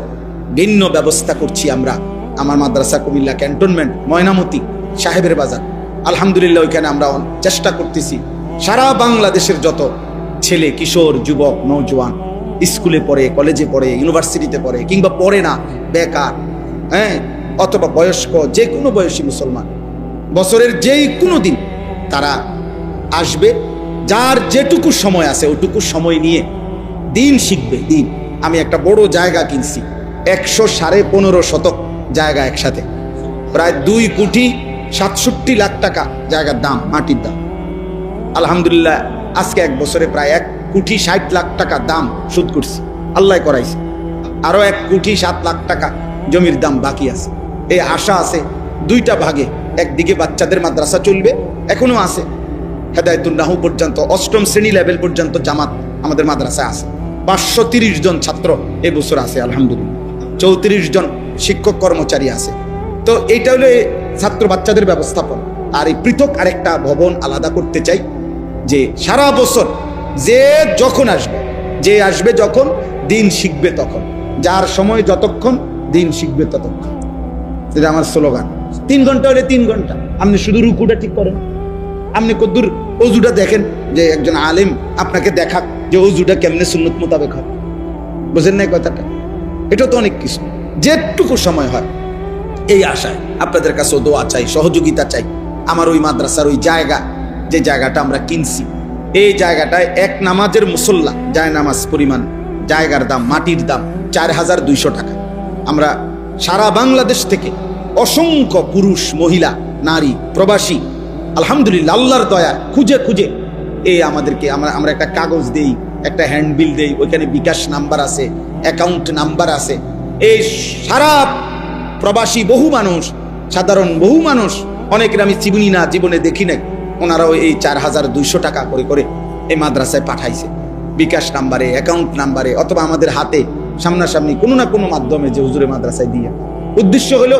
ভিন্ন ব্যবস্থা করছি আমরা। আমার মাদ্রাসা কুমিল্লা ক্যান্টনমেন্ট, ময়নামতি, সাহেবের বাজার, আলহামদুলিল্লাহ ওইখানে আমরা চেষ্টা করতেছি সারা বাংলাদেশের যত ছেলে, কিশোর, যুবক, নৌজওয়ান স্কুলে পড়ে, কলেজে পড়ে, ইউনিভার্সিটিতে পড়ে, কিংবা পড়ে না, বেকার, হ্যাঁ, অথবা বয়স্ক, যে কোনো বয়সী মুসলমান, বছরের যেই কোনো দিন তারা আসবে, যার যেটুকু সময় আছে ওটুকু সময় নিয়ে দিন শিখবে। দিন, আমি একটা বড় জায়গা কিনছি, 115.5 শতক জায়গা, একসাথে প্রায় 2,67,00,000 টাকা জায়গার দাম, মাটির দাম। আলহামদুলিল্লাহ আজকে 1 বছরে প্রায় 1,60,00,000 টাকা দাম সুদ করছি, আল্লাহ করাইছে। আরো 1,07,00,000 টাকা জমির দাম বাকি আছে। এই আশা আছে 2টা ভাগে, একদিকে বাচ্চাদের মাদ্রাসা চলবে, এখনো আছে হেদায়েতুন নাহু পর্যন্ত 8ম শ্রেণী লেভেল পর্যন্ত জামাত আমাদের মাদ্রাসায় আছে। 530 জন ছাত্র এবছর আছে আলহামদুলিল্লাহ, 34 জন শিক্ষক কর্মচারী আছে। তো এইটা হলো ছাত্র বাচ্চাদের ব্যবস্থাপন। আর এই পৃথক আরেকটা ভবন আলাদা করতে চাই, যে সারা বছর যে যখন আসবে, যে আসবে যখন, দিন শিখবে তখন, যার সময় যতক্ষণ, দিন শিখবে ততক্ষণ। এটা আমার স্লোগান। 3 ঘন্টা হলে 3 ঘন্টা, আপনি শুধু রুকুটা ঠিক করেন, আপনি কদ্দুর অজুটা দেখেন, যে একজন আলেম আপনাকে দেখাক যে অজুটা কেমনে সুন্নত মোতাবেক হয়, বুঝেন না কথাটা? এটা তো অনেক কিছু, যেটুকু সময় হয়। এই আশায় আপনাদের কাছে দোয়া চাই, সহযোগিতা চাই। আমার ওই মাদ্রাসার ওই জায়গা, যে জায়গাটা আমরা কিনছি, এই জায়গাটায় এক নামাজের মুসল্লা, জায় নামাজ পরিমাণ জায়গার দাম, মাটির দাম 4,200 টাকা। আমরা সারা বাংলাদেশ থেকে অসংখ্য পুরুষ, মহিলা, নারী, প্রবাসী, আলহামদুলিল্লাহ আল্লাহর দয়া খুঁজে খুঁজে এই আমাদেরকে, আমরা একটা কাগজ দেই, একটা হ্যান্ডবিল দেই, ওইখানে বিকাশ নাম্বার আছে, অ্যাকাউন্ট নাম্বার আছে। এই সারা প্রবাসী বহু মানুষ, সাধারণ বহু মানুষ, অনেকের আমি চিনি না, জীবনে দেখি নাই, ওনারাও এই 4,200 টাকা করে করে এই মাদ্রাসায় পাঠাইছে, বিকাশ নাম্বারে, অ্যাকাউন্ট নাম্বারে, অথবা আমাদের হাতে সামনাসামনি কোনো না কোনো মাধ্যমে, যে হুজুরে মাদ্রাসায় দিয়ে। উদ্দেশ্য হলো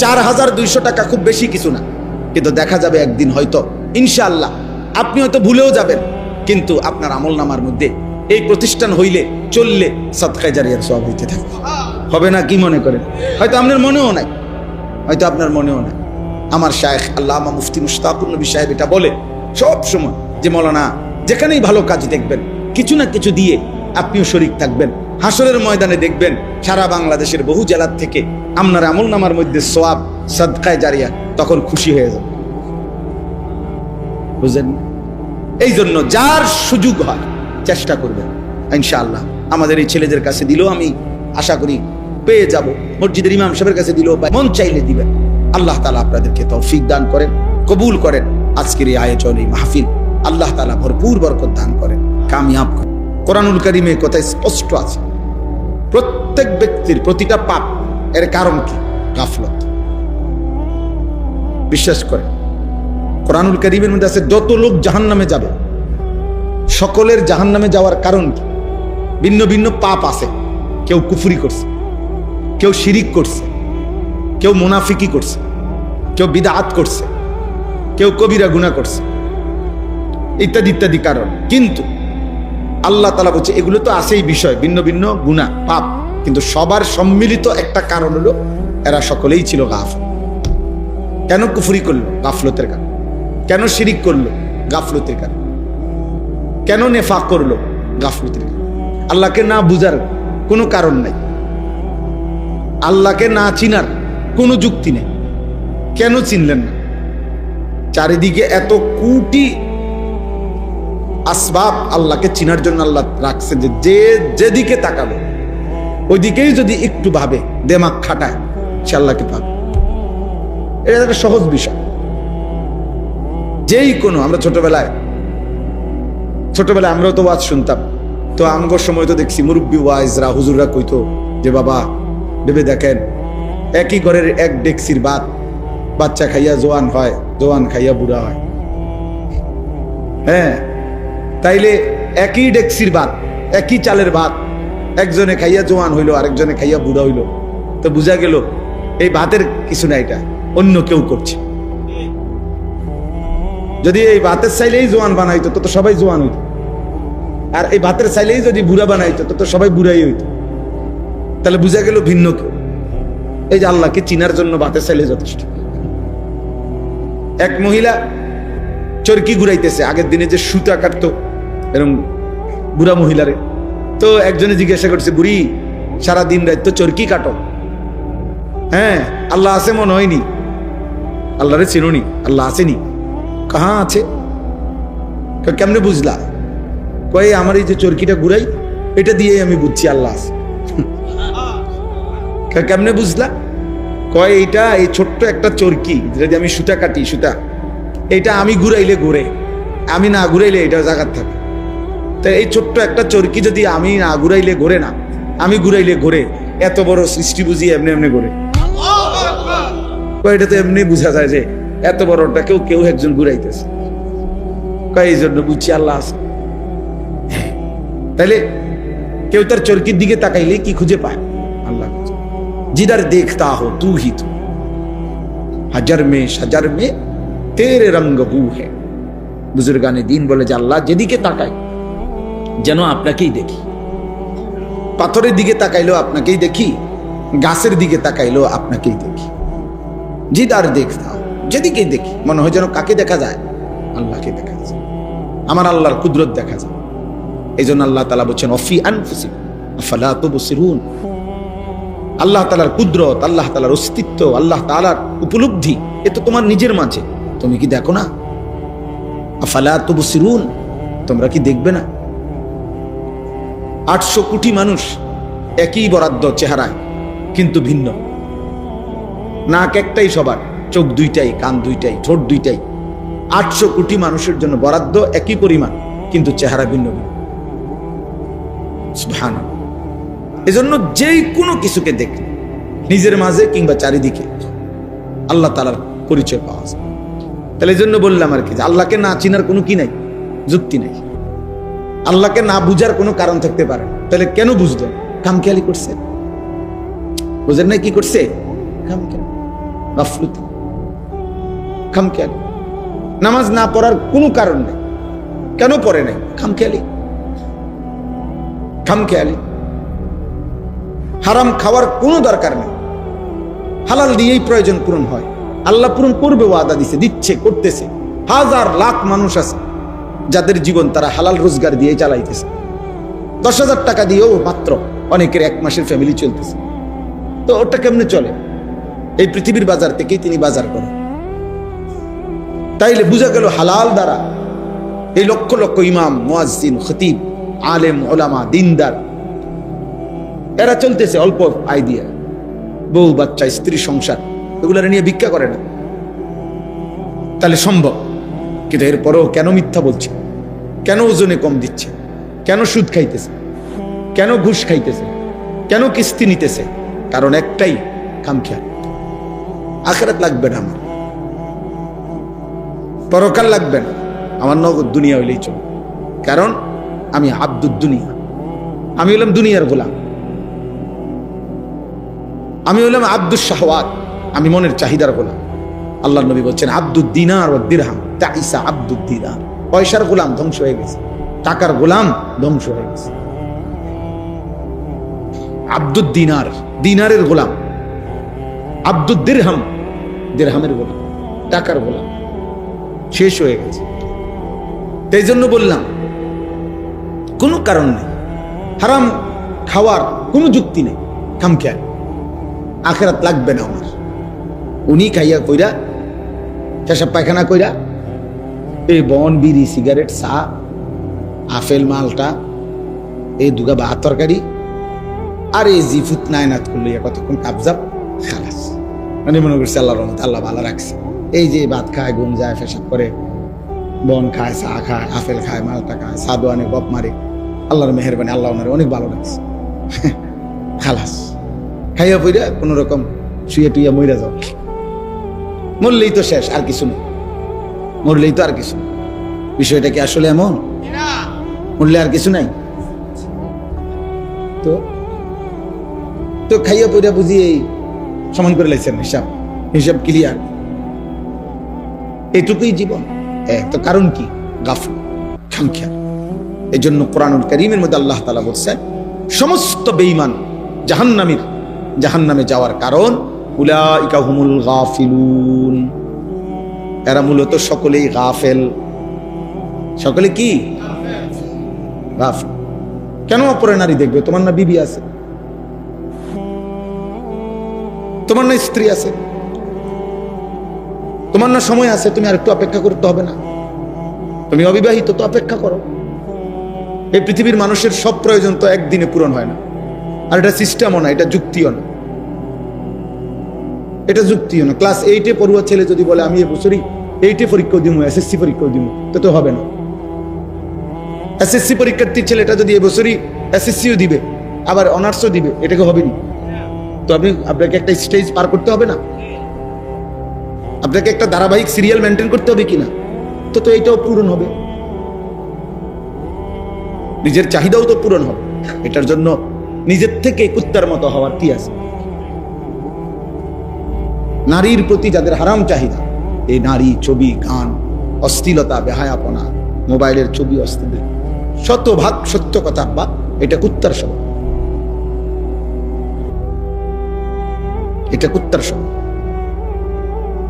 4,200 টাকা খুব বেশি কিছু না, কিন্তু দেখা যাবে একদিন হয়তো ইনশাআল্লাহ আপনি হয়তো ভুলেও যাবেন, কিন্তু আপনার আমলনামার মধ্যে এই প্রতিষ্ঠান হইলে, চললে সাদকায়ে জারিয়ার সওয়াব হইতে থাকবে। হবে না? কি মনে করেন? হয়তো আপনার মনেও নাই, হয়তো আপনার মনেও নাই। আমার শায়েখ আল্লামা মুফতি মুশতাকুর নবী সাহেব এটা বলে সব সময়, যে মৌলানা যেখানেই ভালো কাজ দেখবেন, কিছু না কিছু দিয়ে আপনিও শরীক থাকবেন। হাসরের ময়দানে দেখবেন সারা বাংলাদেশের বহু জেলার থেকে আপনার আমলনামার মধ্যে সওয়াব, সাদকায়ে জারিয়া, তখন খুশি হয়ে যাবে, বুঝলেন? এই জন্য যার সুযোগ হয় চেষ্টা করবেন, ইনশাআল্লাহ। আমাদের এই ছেলেদের কাছে দিলেও আমি আশা করি পেয়ে যাব, মসজিদের ইমাম সাহেবের কাছে দিলেও মন চাইলে দিবেন। আল্লাহ তাআলা আপনাদেরকে তৌফিক দান করেন, কবুল করেন। আজকের এই আয়োজন, এই মাহফিল আল্লাহ তাআলা ভরপুর বরকত দান করেন, কামিয়াব করেন। কোরআনুল কারীমে কথা স্পষ্ট আছে, প্রত্যেক ব্যক্তির প্রতিটা পাপ এর কারণ কি? গাফলত। বিশ্বাস করেন, কোরআনুল কারীমের মধ্যে আছে যত লোক জাহান্নামে যাবে, সকলের জাহান্নামে যাওয়ার কারণ কি? ভিন্ন ভিন্ন পাপ আছে। কেউ কুফরি করছে, কেউ শিরিক করছে, কেউ মুনাফিকি করছে, কেউ বিদআত করছে, কেউ কবিরা গুনাহ করছে, ইত্যাদি ইত্যাদি কারণ। কিন্তু আল্লাহ তাআলা বলছে এগুলো তো আছেই বিষয়, ভিন্ন ভিন্ন গুনাহ, পাপ, কিন্তু সবার সম্মিলিত একটা কারণ হলো এরা সকলেই ছিল গাফিল। কেন কুফরি করলো? গাফলতের কারণ। কেন শিরিক করলো? গাফলতের কারণ। কেন নেফাক করলো? গাফলতের কারণ। আল্লাহকে না বুঝার কোনো কারণ নাই, আল্লাহকে না চিনার কোনো যুক্তি নেই। কেন চিনলেন না? চারিদিকে এত কোটি আসবাব আল্লাহকে চিনার জন্য আল্লাহ রাখছে, যে যেদিকে তাকাবে ওইদিকেই যদি একটু ভাবে, দেমাগ খাটায়, সে আল্লাহকে পাবে। এটা একটা সহজ বিষয়। যেই কোনো, আমরা ছোটবেলায় আমরাও তো ওয়াজ শুনতাম, তো আমগোর সময় তো দেখছি মুরব্বী ওয়াইজরা, হুজুররা কইতো যে বাবা ভেবে দেখেন, একই ঘরের এক ডেকসির ভাত, বাচ্চা খাইয়া জোয়ান হয়, জোয়ান খাইয়া বুড়া হয়। হ্যাঁ, তাইলে একই ডেকসির ভাত, একই চালের ভাত, একজনে খাইয়া জোয়ান হইলো, আরেকজনে খাইয়া বুড়া হইলো, তো বুঝা গেল এই ভাতের কিছু না, এটা অন্য কেউ করছে। যদি এই ভাতের চাইলেই জোয়ান বানাইতো তো সবাই জোয়ান হইতো, আর এই ভাতের চাইলেই যদি বুড়া বানাইতো তো সবাই বুড়াই হইতো। তাহলে বুঝা গেল ভিন্ন কেউ। এই যে আল্লাহকে চিনার জন্য ভাতের চাইলে যথেষ্ট। এক মহিলা চরকি ঘুরাইতেছে, আগের দিনে যে সুতা কাটতো এরকম বুড়া মহিলারে, তো একজনে জিজ্ঞাসা করছে, বুড়ি সারা দিন রাত তো চরকি কাটো, হ্যাঁ আল্লাহ আছে মনে হয়নি? আল্লাহরে চিনুনি? আল্লাহ আসেনি? কাহা আছে? কেমনে বুঝলা? কয়ে আমার এই যে চরকিটা ঘুরাই এটা দিয়ে আমি বুঝছি আল্লাহ আছে। কেমনে বুঝলা? কয় এইটা এই ছোট্ট একটা চরকি, যদি আমি সুতা কাটি, সুতা এইটা আমি ঘুরাইলে ঘুরে, আমি না ঘুরাইলে এটা জায়গার থাকে। তো এই ছোট্ট একটা চরকি যদি আমি না ঘুরাইলে ঘুরে না, আমি ঘুরাইলে ঘুরে, এত বড় সৃষ্টি বুঝি এমনি এমনি ঘুরে। এটা তো এমনি বুঝা যায় যে এত বড়টা কেউ কেউ একজন ঘুরাইতেছে, এই জন্য বুঝছি আল্লাহ আছে। তাইলে কেউ তার চরকির দিকে তাকাইলে কি খুঁজে পায়? আল্লাহ। जिधर देखता हो तू ही तू, হাজার মে সাজার মে তেরে রঙ্গ বু হে। বুজুর্গানে দিন বলে যে আল্লাহ যেদিকে তাকাই যেন আপনাকেই দেখি। পাথরের দিকে তাকাইলেও আপনাকেই দেখি, গাছের দিকে তাকাইলেও আপনাকেই দেখি। জিদার দেখতা হো, যেদিকেই দেখি মনে হয় যেন কাকে দেখা যায়? আল্লাহকে দেখা যায়, আমার আল্লাহর কুদরত দেখা যায়। এই জন্য আল্লাহ তাআলা বলছেন অফি আনফুসিকুম আফালা তুবসিরুন। আল্লাহ তাআলার কুদরত, আল্লাহ তাআলার অস্তিত্ব, আল্লাহ তাআলার উপলব্ধি এ তো তোমার নিজের মাঝে, তুমি কি দেখো না? আফালা তুবসিরুন, তোমরা কি দেখবে না? 800 কোটি মানুষ একই বরাদ্দ চেহারায় কিন্তু ভিন্ন। নাক একটাই সবার, চোখ দুইটাই, কান দুইটাই, ঠোঁট দুইটাই। 800 কোটি মানুষের জন্য বরাদ্দ একই পরিমাণ কিন্তু চেহারা ভিন্ন ভিন্ন। সুবহানাল্লাহ। এজন্য যেই কোনো কিছুকে দেখলে নিজের মাঝে কিংবা চারিদিকে আল্লাহ তাআলার পরিচয় পাওয়া যায়। তাহলে এই জন্য বললাম আর কি, যে আল্লাহকে না চিনার কোনো কি নাই, যুক্তি নাই। আল্লাহকে না বুঝার কোনো কারণ থাকতে পারে, তাহলে কেন বুঝলেন? খামখেয়ালি করছে, বুঝেন না কি করছে? খামখেয়ালি, গাফলতি, খামখেয়ালি। নামাজ না পড়ার কোনো কারণ নেই, কেন পড়ে নাই? খামখেয়ালি, খামখেয়ালি। হারাম খাওয়ার কোনো দরকার নেই, হালাল দিয়েই প্রয়োজন পূরণ হয়। আল্লাহ পূরণ করবে, ওয়াদা দিছে, দিচ্ছে, করতেছে। হাজার লাখ মানুষ আছে যাদের জীবন তারা হালাল রোজগার দিয়ে চালাইতেছে। 10,000 টাকা দিয়েও মাত্র অনেকের 1 মাসের ফ্যামিলি চলতেছে। তো ওটা কেমনে চলে? এই পৃথিবীর বাজার থেকেই তিনি বাজার করেন। তাইলে বুঝা গেল হালাল দ্বারা এই লক্ষ লক্ষ ইমাম, মুয়াজ্জিন, খতিব, আলেম, ওলামা, দিনদার এরা চলতেছে অল্প আয় দিয়ে, বউ বাচ্চা, স্ত্রী, সংসার এগুলো নিয়ে ভিক্ষা করে না। তাহলে সম্ভব, কিন্তু এরপরেও কেন মিথ্যা বলছে? কেন ওজনে কম দিচ্ছে? কেন সুদ খাইতেছে? কেন ঘুষ খাইতেছে? কেন কিস্তি নিতেছে? কারণ একটাই, খামখেয়াল। আখিরাত লাগবে না আমার, পরকাল লাগবে না আমার, নগদ দুনিয়া হইলেই চলে। কারণ আমি আব্দুদ দুনিয়া, আমি হলাম দুনিয়ার গোলাম, আমি হলাম আব্দুস শাহওয়াত, আমি মনের চাহিদার গোলাম। আল্লাহর নবী বলছেন আব্দুদ দিনার ওয়া দিরহাম তাইসা আব্দুদ দিনার। পয়সার গোলাম ধ্বংস হয়ে গেছে, টাকার গোলাম ধ্বংস হয়ে গেছে। আব্দুদ দিনার, দিনারের গোলাম। আব্দুদ দিরহাম, দিরহামের গোলাম, টাকার গোলাম, শেষ হয়ে গেছে। তাই জন্য বললাম কোনো কারণ নেই, হারাম খাওয়ার কোনো যুক্তি নেই, খামখেয়াল। আখিরাত লাগবে না আমার। উনি খাইয়া কইরা, পেশাব পায়খানা কইরা, এই বন, বিড়ি, সিগারেট, চা, আপেল, মালটা, এই দুগা ভাত তরকারি, আর এই জিফুত নায়নাত করলে কতক্ষণ কাবজাব, খালাস। মানে মনে করছে আল্লাহর রহমত, আল্লাহ ভালো রাখছে। এই যে ভাত খায়, ঘুম যায়, পেশাব করে, বন খায়, চা খায়, আপেল খায়, মালটা খায়, সাদু আনে, গপ মারে, আল্লাহর মেহেরবানি, আল্লাহ ওনারে অনেক ভালো রাখছে, খালাস। খাইয়া পইরা কোন রকম শুয়ে টুইয়া মইরা যাও, মরলেই তো শেষ, আর কিছু নেই, মরলেই তো আর কিছু। বিষয়টা কি আসলে এমন? মরলে আর কিছু নাই? তো তো খাইয়া পইরা বুঝি এই সমান করে লাইছেন, হিসাব হিসাব ক্লিয়ার। এটুকুই জীবন, তো কারণ কি? গাফল, খামখেয়াল। এই জন্য কোরআনুল কারীমের মধ্যে আল্লাহ তাআলা বলছেন সমস্ত বেঈমান জাহান্নামে যাওয়ার কারণ উলাইকা হুমুল গাফিলুন, এরা মূলত সকলেই গাফেল। সকলে কি? গাফেল। কেন অপরে নারী দেখবে? তোমার না বিবি আছে, তোমার না স্ত্রী আছে, তোমার না সময় আছে, তুমি আর একটু অপেক্ষা করতে হবে না? তুমি অবিবাহিত, তো অপেক্ষা করো। এই পৃথিবীর মানুষের সব প্রয়োজন তো একদিনে পূরণ হয় না। আর এটা সিস্টেমও না, এটা যুক্তিও না, এটা যুক্তিও না। ক্লাস 8-এ পড়ুয়া ছেলে যদি বলে আমি এবছরই 8-এ পরীক্ষাও দিব, SSC পরীক্ষাও দিব, তো হবে না। SSC পরীক্ষার্থী ছেলেটা যদি এবছরই SSCও দিবে আবার অনার্সও দিবে, এটাকে হবে না। তো আপনাকে একটা স্টেজ পার করতে হবে না? আপনাকে একটা ধারাবাহিক সিরিয়াল মেনটেন করতে হবে কিনা? তো এইটাও পূরণ হবে, নিজের চাহিদাও তো পূরণ হবে। এটার জন্য নিজের থেকে কুত্তার মতো হওয়ার কি আছে? নারীর প্রতি যাদের হারাম চাহিদা, এই নারী, ছবি, গান, অশ্লীলতা, বেহায়াপনা, মোবাইলের ছবি, অশ্লীল, শতভাগ সত্য কথা বা এটা কুত্তার স্বভাব, এটা কুত্তার স্বভাব।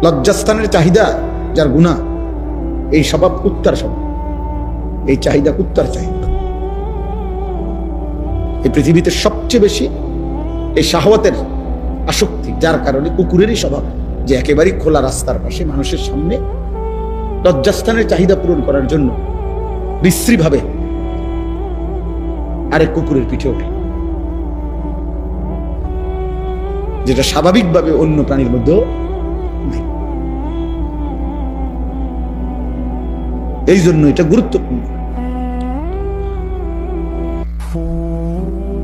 লজ্জাস্থানের চাহিদা যার গুনাহ, এই স্বভাব কুত্তার স্বভাব, এই চাহিদা কুত্তার চাহিদা। এই পৃথিবীতে সবচেয়ে বেশি এই শাহওয়াতের আসক্তি, যার কারণে কুকুরেরই স্বভাব যে একেবারেই খোলা রাস্তার পাশে মানুষের সামনে লজ্জাস্থানের চাহিদা পূরণ করার জন্য বিশ্রীভাবে আরেক কুকুরের পিঠে ওঠে, যেটা স্বাভাবিকভাবে অন্য প্রাণীর মধ্যেও নাই। এই জন্য এটা গুরুত্বপূর্ণ।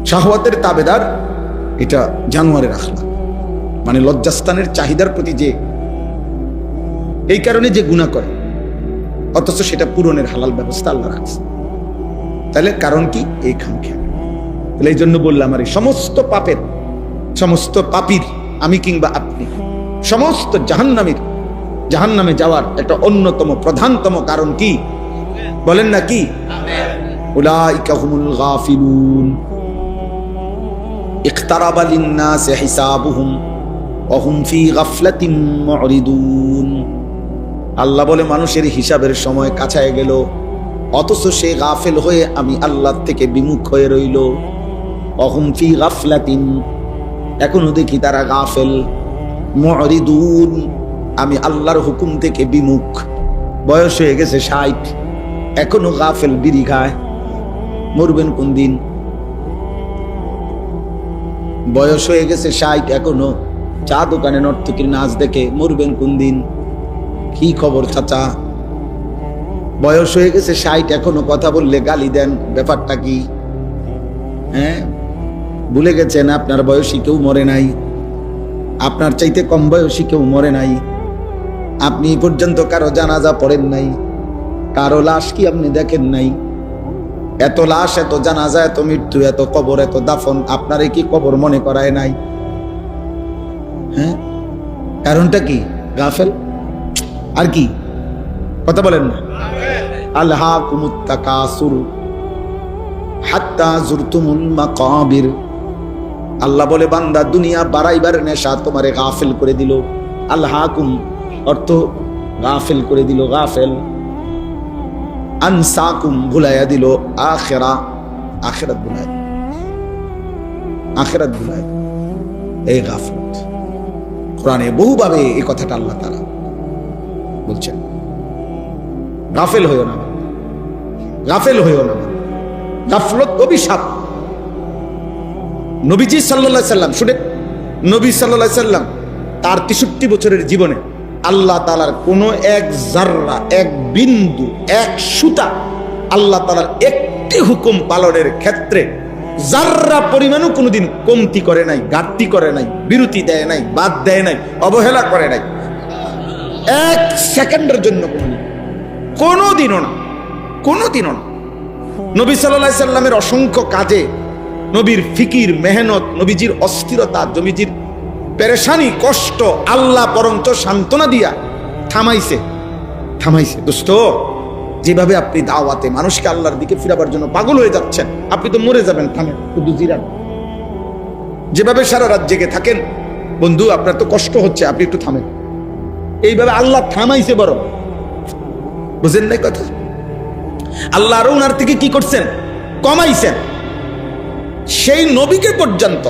শাহওয়াতের তাবেদার এটা জানোয়ারের আখলাক, মানে লজ্জাস্থানের চাহিদার প্রতি যে এই কারণে যে গুনাহ করে, অথচ সেটা পূরণের হালাল ব্যবস্থা আল্লাহ রাখছে। তাহলে কারণ কি? এই খামখেয়াল। তাহলে এই জন্য বললাম, আর এই সমস্ত পাপের, সমস্ত পাপীর, আমি কিংবা আপনি, সমস্ত জাহান্নামে যাওয়ার একটা অন্যতম প্রধানতম কারণ কি? বলেন না কি? উলাইকা হুমুল গাফিলুন ইকতারাবা লিন-নাসি হিসাবুহুম ওয়া হুম ফি গাফলাতিন মুরিদুন। আল্লাহ বলে মানুষের হিসাবের সময় কাছায় গেল, অথচ সে গাফেল হয়ে আমি আল্লাহ থেকে বিমুখ হয়ে রইল। ওয়া হুম ফি গাফলাতিন, এখনো দেখি তারা গাফেল। মুরিদুন, আমি আল্লাহর হুকুম থেকে বিমুখ। বয়স হয়ে গেছে 60, এখনো গাফেল, বিড়ি খায়। মরবেন কোন দিন? বয়স হয়ে গেছে 60, এখনো চা দোকানে নর্তকীর নাচ দেখে। মরবেন কোন দিন? কি খবর চাচা? বয়স হয়ে গেছে 60, এখনো কথা বললে গালি দেন, ব্যাপারটা কি? হ্যাঁ, ভুলে গেছেন আপনার বয়সী কেউ মরে নাই, আপনার চাইতে কম বয়সী কেউ মরে নাই। আপনি পর্যন্ত কারো জানাজা পড়েন নাই, কারো লাশ কি আপনি দেখেন নাই? এত লাশ, এত জানাজা, এত মৃত্যু, এত কবর, এত দাফন, আপনারে কি কবর মনে করায় নাই? হ্যাঁ, কারণটা কি? গাফেল। আর কি? কথা বলেন না। আলহাকুমুত তাকাসুর হাত্তা জুরতুমুল মাকাবির। আল্লাহ বলে, বান্দা, দুনিয়া বাড়াইবার নেশা তোমারে গাফেল করে দিল। আলহাকুম অর্থ গাফেল করে দিল, গাফেল। আনসাকুম, ভুলাইয়া দিল আখিরাত ভুলাইয়া, আখিরাত ভুলাইয়া। এই গাফলত কোরআনে বহুভাবে এই কথাটা আল্লাহ তাআলা বলছেন। গাফেল হইও না, গাফেল হইও না। গাফলত অভিশাপ। নবীজি সাল্লাল্লাহু আলাইহি সাল্লাম, শুনে, নবী সাল্লাল্লাহু আলাইহি সাল্লাম তার 63 বছরের জীবনে আল্লাহ তাআলার কোনো এক জাররা, এক বিন্দু, এক সুতা আল্লাহ তাআলার একটি হুকুম পালনের ক্ষেত্রে জাররা পরিমাণও কোনোদিন কমতি করে নাই, ঘাটতি করে নাই, বিরতি দেয় নাই, বাদ দেয় নাই, অবহেলা করে নাই, এক সেকেন্ডের জন্য কোনোদিনও না, কোনোদিনও না। নবী সাল্লাল্লাহু আলাইহি সাল্লামের অসংখ্য কাজে নবীর ফিকির, মেহনত, নবীজির অস্থিরতা, নবীজির পেরেশানি, কষ্ট আল্লাহ বরঞ্চ সান্ত্বনা দিয়া থামাইছে। থামাইছে। দোস্ত, যেভাবে আপনি দাওয়াতে মানুষকে আল্লাহর দিকে ফিরাবার জন্য পাগল হয়ে যাচ্ছেন, আপনি তো মরে যাবেন। থামেন, শুধু জিরান। যেভাবে সারা রাত জেগে থাকেন, বন্ধু আপনার তো কষ্ট হচ্ছে, আপনি একটু থামেন। এইভাবে আল্লাহ থামাইছে বড়, বুঝেন নাই কথা? আল্লাহ আরো ওনার থেকে কি করছেন? কমাইছেন। সেই নবীকে পর্যন্ত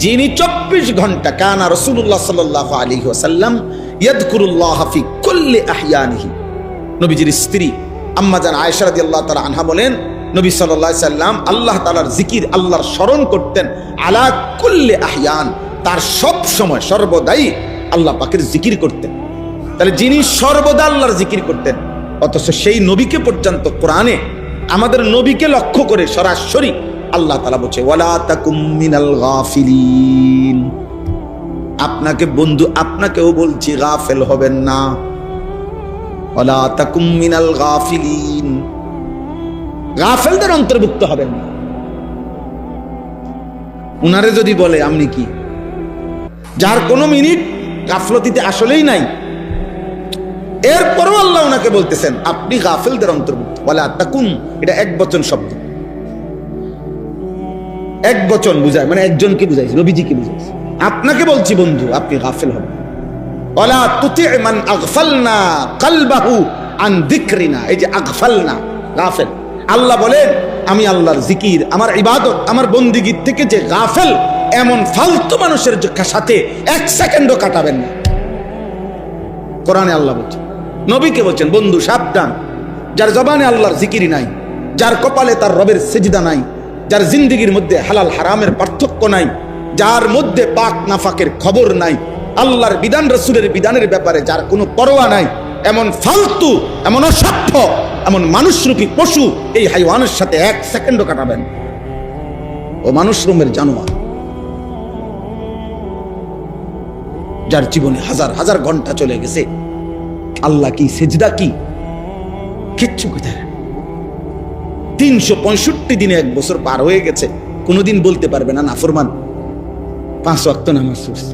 যিনি 24 ঘন্টা কানা রাসূলুল্লাহ সাল্লাল্লাহু আলাইহি ওয়াসাল্লাম ইয়াযকুরুল্লাহ ফি কুল্লি আহইয়ানিহি, নবীজির স্ত্রী আম্মা জান আয়েশা রাদিয়াল্লাহু তাআলা আনহা বলেন, নবী সাল্লাল্লাহু আলাইহি সাল্লাম আল্লাহ তাআলার জিকির, আল্লাহর স্মরণ করতেন আলা কুল্লি আহইয়ান, তার সব সময় সর্বদাই আল্লাহ পাকের জিকির করতেন। তাহলে যিনি সর্বদা আল্লাহর জিকির করতেন, অথচ সেই নবীকে পর্যন্ত কোরআনে আমাদের নবীকে লক্ষ্য করে সরাসরি আল্লাহ তাআলা বলছে ওয়ালা তাকুম মিনাল গাফিলিন। আপনাকে বন্ধু, আপনাকেও বলছি গাফেল হবেন না। ওয়ালা তাকুম মিনাল গাফিলিন, গাফেলদের অন্তর্ভুক্ত হবেন না। উনারে যদি বলে আপনি কি, যার কোনো মিনিট গাফলতিতে আসলেই নাই, এরপরও আল্লাহ ওনাকে বলতেছেন আপনি গাফেলদের অন্তর্ভুক্ত। ওয়ালা তাকুম, এটা এক বচন শব্দ, এক বচন বুঝায়, মানে একজনকে বুঝাইছে, নবীজিকে বুঝাইছে। আপনাকে বলছি বন্ধু, আপনি গাফেল হবেন। ওয়ালা তুতি মান আগফালনা কলবাহু আন যিকরিনা, এই যে আগফালনা, গাফেল। আল্লাহ বলেন আমি আল্লাহর জিকির, আমার ইবাদত, আমার বন্দিগির থেকে যে গাফেল, এমন ফালতু মানুষের সাথে এক সেকেন্ডও কাটাবেন না। কোরআনে আল্লাহ বলছেন, নবীকে বলছেন বন্ধু সাবধান, যার জবানে আল্লাহর জিকিরই নাই, যার কপালে তার রবের সিজদা নাই, যার জিন্দেগির মধ্যে হালাল হারামের পার্থক্য নাই, যার মধ্যে পাক নাফাকের খবর নাই, আল্লাহর বিধান রাসূলের বিধানের ব্যাপারে যার কোনো পরোয়া নাই, এমন ফালতু, এমন অসভ্য, এমন মানুষরূপী পশু এই হাইওয়ানের সাথে এক সেকেন্ডও কাটাবেন। ও মানুষ রূপের জানোয়ার, যার জীবনে হাজার হাজার ঘন্টা চলে গেছে, আল্লাহ কি, সেজদা কি, কিচ্ছু কোথায়। 365 দিনে 1 বছর পার হয়ে গেছে, কোনোদিন বলতে পারবে না নাফরমান 5 ওয়াক্ত নামাজ পড়ছে।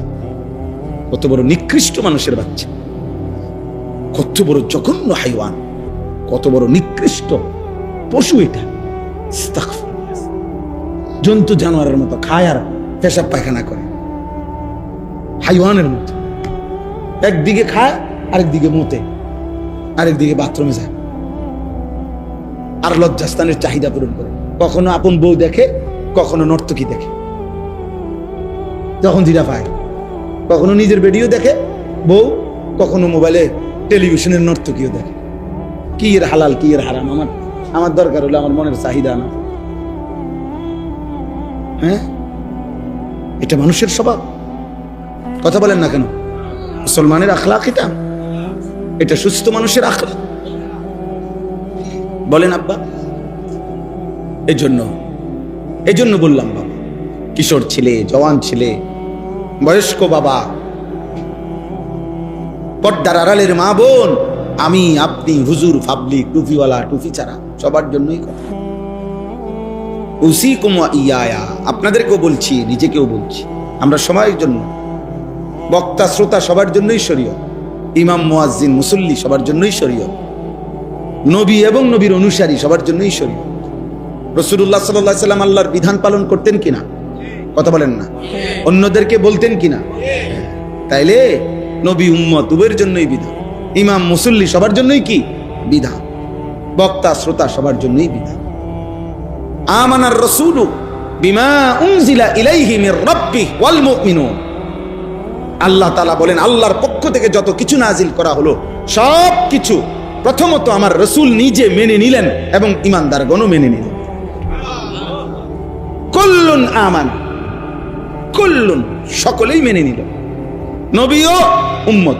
কত বড় নিকৃষ্ট মানুষের বাচ্চা, কত বড় জঘন্য হাইওয়ান, কত বড় নিকৃষ্ট পশু এটা। জন্তু জানোয়ারের মতো খায় আর পেশাব পায়খানা করে, হাইওয়ানের মতো। একদিকে খায়, আরেকদিকে মতে, আরেকদিকে বাথরুমে যায়, আর লজ্জাস্থানের চাহিদা পূরণ করে। কখনো আপন বউ দেখে, কখনো নর্তকী দেখে, যখন যেটা পায়। কখনো নিজের ভিডিও দেখে বউ, কখনো মোবাইলে টেলিভিশনের নর্তকীও দেখে। কি এর হালাল, কি এর হারাম, আমার দরকার হলো আমার মনের চাহিদা না। হ্যাঁ, এটা মানুষের স্বভাব। কথা বলেন না কেন? মুসলমানের আখলাক এটা সুস্থ মানুষের আখলাক। বলেন আব্বা? এই জন্য বললাম বাবা, কিশোর ছেলে, জওয়ান ছেলে, বয়স্ক বাবা, পর্দার আড়ালের মা বোন, আমি, আপনি, হুজুর, পাবলিক, টুপিওয়ালা, টুপি ছাড়া, সবার জন্যই কথা। উসিকুম ওয়া ইয়ায়া, আপনাদেরকেও বলছি, নিজেকেও বলছি, আমরা সবার জন্য, বক্তা শ্রোতা সবার জন্যই শরীয়ত, ইমাম মুয়াজ্জিন মুসল্লি সবার জন্যই শরীয়ত, নবী এবং নবীর অনুসারী সবার জন্যই শরীয়ত। রাসূলুল্লাহ সাল্লাল্লাহু আলাইহি ওয়াসাল্লাম আল্লাহর বিধান পালন করতেন কিনা? কথা বলেন না। অন্যদেরকে বলতেন কিনা? তাইলে নবী উম্মত উভয়ের জন্যই বিধান, ইমাম মুসল্লি সবার জন্যই কি বিধান, বক্তা শ্রোতা সবার জন্যই বিধান। আমানার রাসূলু বিমা উনজিলা ইলাইহি মির রাব্বিহি ওয়াল মুমিনুন, আল্লাহ তাআলা বলেন আল্লাহর পক্ষ থেকে যত কিছু নাজিল করা হলো সব কিছু প্রথমত আমার রাসূল নিজে মেনে নিলেন এবং ঈমানদারগণও মেনে নিলেন। কুল্লুন আমান, কুল্লুন সকলেই মেনে নিল, নবীও উম্মত,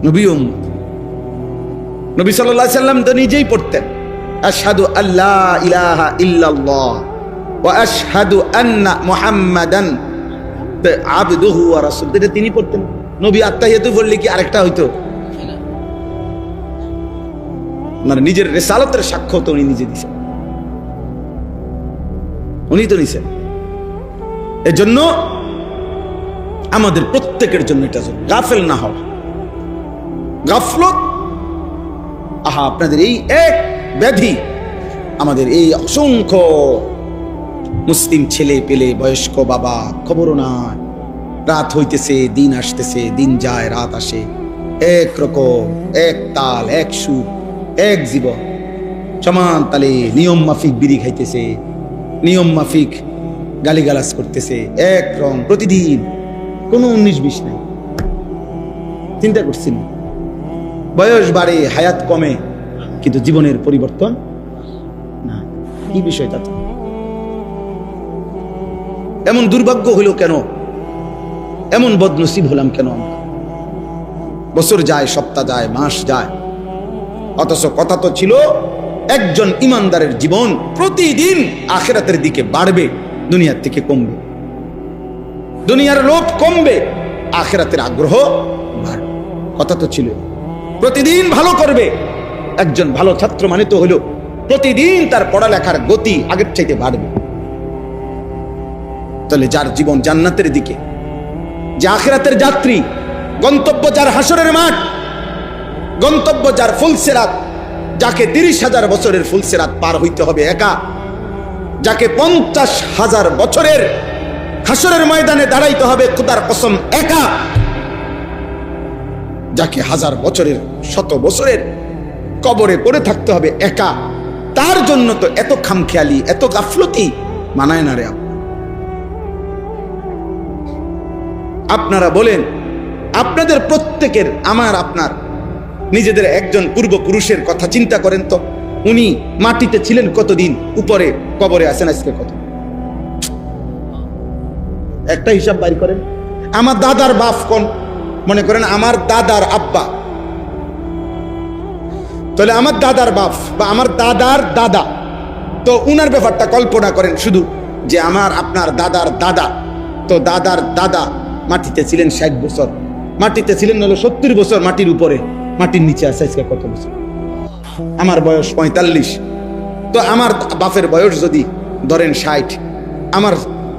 নবীও উম্মত। নবী সাল্লাল্লাহু আলাইহি সাল্লাম তো নিজেই পড়তেন আশহাদু আল্লা ইলাহা ইল্লাল্লাহ ওয়া আশহাদু আন্না মুহাম্মাদান আবদুহু ওয়া রাসূলুহু, এটা তিনি পড়তেন। নবী আত্তাহিয়াতু পড়লে কি আরেকটা হইতো? মানে নিজের রিসালাতের সাক্ষ্য তো উনি নিজে দিয়েছেন, উনি তো নিছেন। এজন্য আমাদের প্রত্যেকের জন্য এটা জরুরি, গাফেল না হওয়া। গাফলত, আহা, আপনাদের এই এক ব্যাধি, আমাদের এই অসংখ্য মুসলিম ছেলে পেলে, বয়স্ক বাবা, খবরও নাই। রাত হইতেছে, দিন আসতেছে, দিন যায়, রাত আসে, এক রকম, এক তাল, এক সুর, এক জীবন, সমান তালে নিয়ম মাফিক বিড়ি খাইতেছে, নিয়ম মাফিক গালিগালাজ করতেছে, এক রং প্রতিদিন, কোনো 19-20 নেই। চিন্তা করছি না, বয়স বাড়ে, হায়াত কমে, কিন্তু জীবনের পরিবর্তন না। কি বিষয়টা? তো এমন দুর্ভাগ্য হইল কেন? এমন বদনসিব হলাম কেন? বছর যায়, সপ্তাহ যায়, মাস যায়, অথচ কথা তো ছিল একজন ইমানদারের জীবন প্রতিদিন আখিরাতের দিকে বাড়বে, দুনিয়ার থেকে কমবে। দুনিয়ার লোভ কমবে, আখিরাতের আগ্রহ বাড়বে। কথা তো ছিল প্রতিদিন ভালো করবে। একজন ভালো ছাত্র মানে তো হলো প্রতিদিন তার পড়ালেখার গতি আগের চাইতে বাড়বে। তাহলে যার জীবন জান্নাতের দিকে, যে আখিরাতের যাত্রী, গন্তব্য যার হাসরের মাঠ, গন্তব্য যার ফুলসিরাত, যাকে 30,000 বছরের ফুলসিরাত পার হইতে হবে একা, যাকে 50,000 বছরের হাসরের ময়দানে দাঁড়াইতে হবে খোদার কসম একা, যাকে 1000 বছরের, 100 বছরের কবরে পড়ে থাকতে হবে একা, তার জন্য তো এত খামখেয়ালি, এত গাফলতি মানায় না রে। আপনারা বলেন, আপনাদের প্রত্যেকের, আমার আপনার নিজেদের একজন পূর্বপুরুষের কথা চিন্তা করেন তো। উনি মাটিতে ছিলেন কতদিন, উপরে কবরে আছেন আজকে কত? একটা হিসাব বাইর করেন। আমার দাদার বাপ কোন, মনে করেন আমার দাদার আব্বা, তাহলে আমার দাদার বাপ বা আমার দাদার দাদা, তো উনার ব্যাপারটা কল্পনা করেন শুধু, যে আমার আপনার দাদার দাদা, তো দাদার দাদা মাটিতে ছিলেন 60 বছর, মাটিতে ছিলেন হলো 70 বছর, মাটির উপরে, মাটির নিচে আছে আজকে কত বছর? আমার বয়স 45, তো আমার বাপের বয়স যদি ধরেন 60, আমার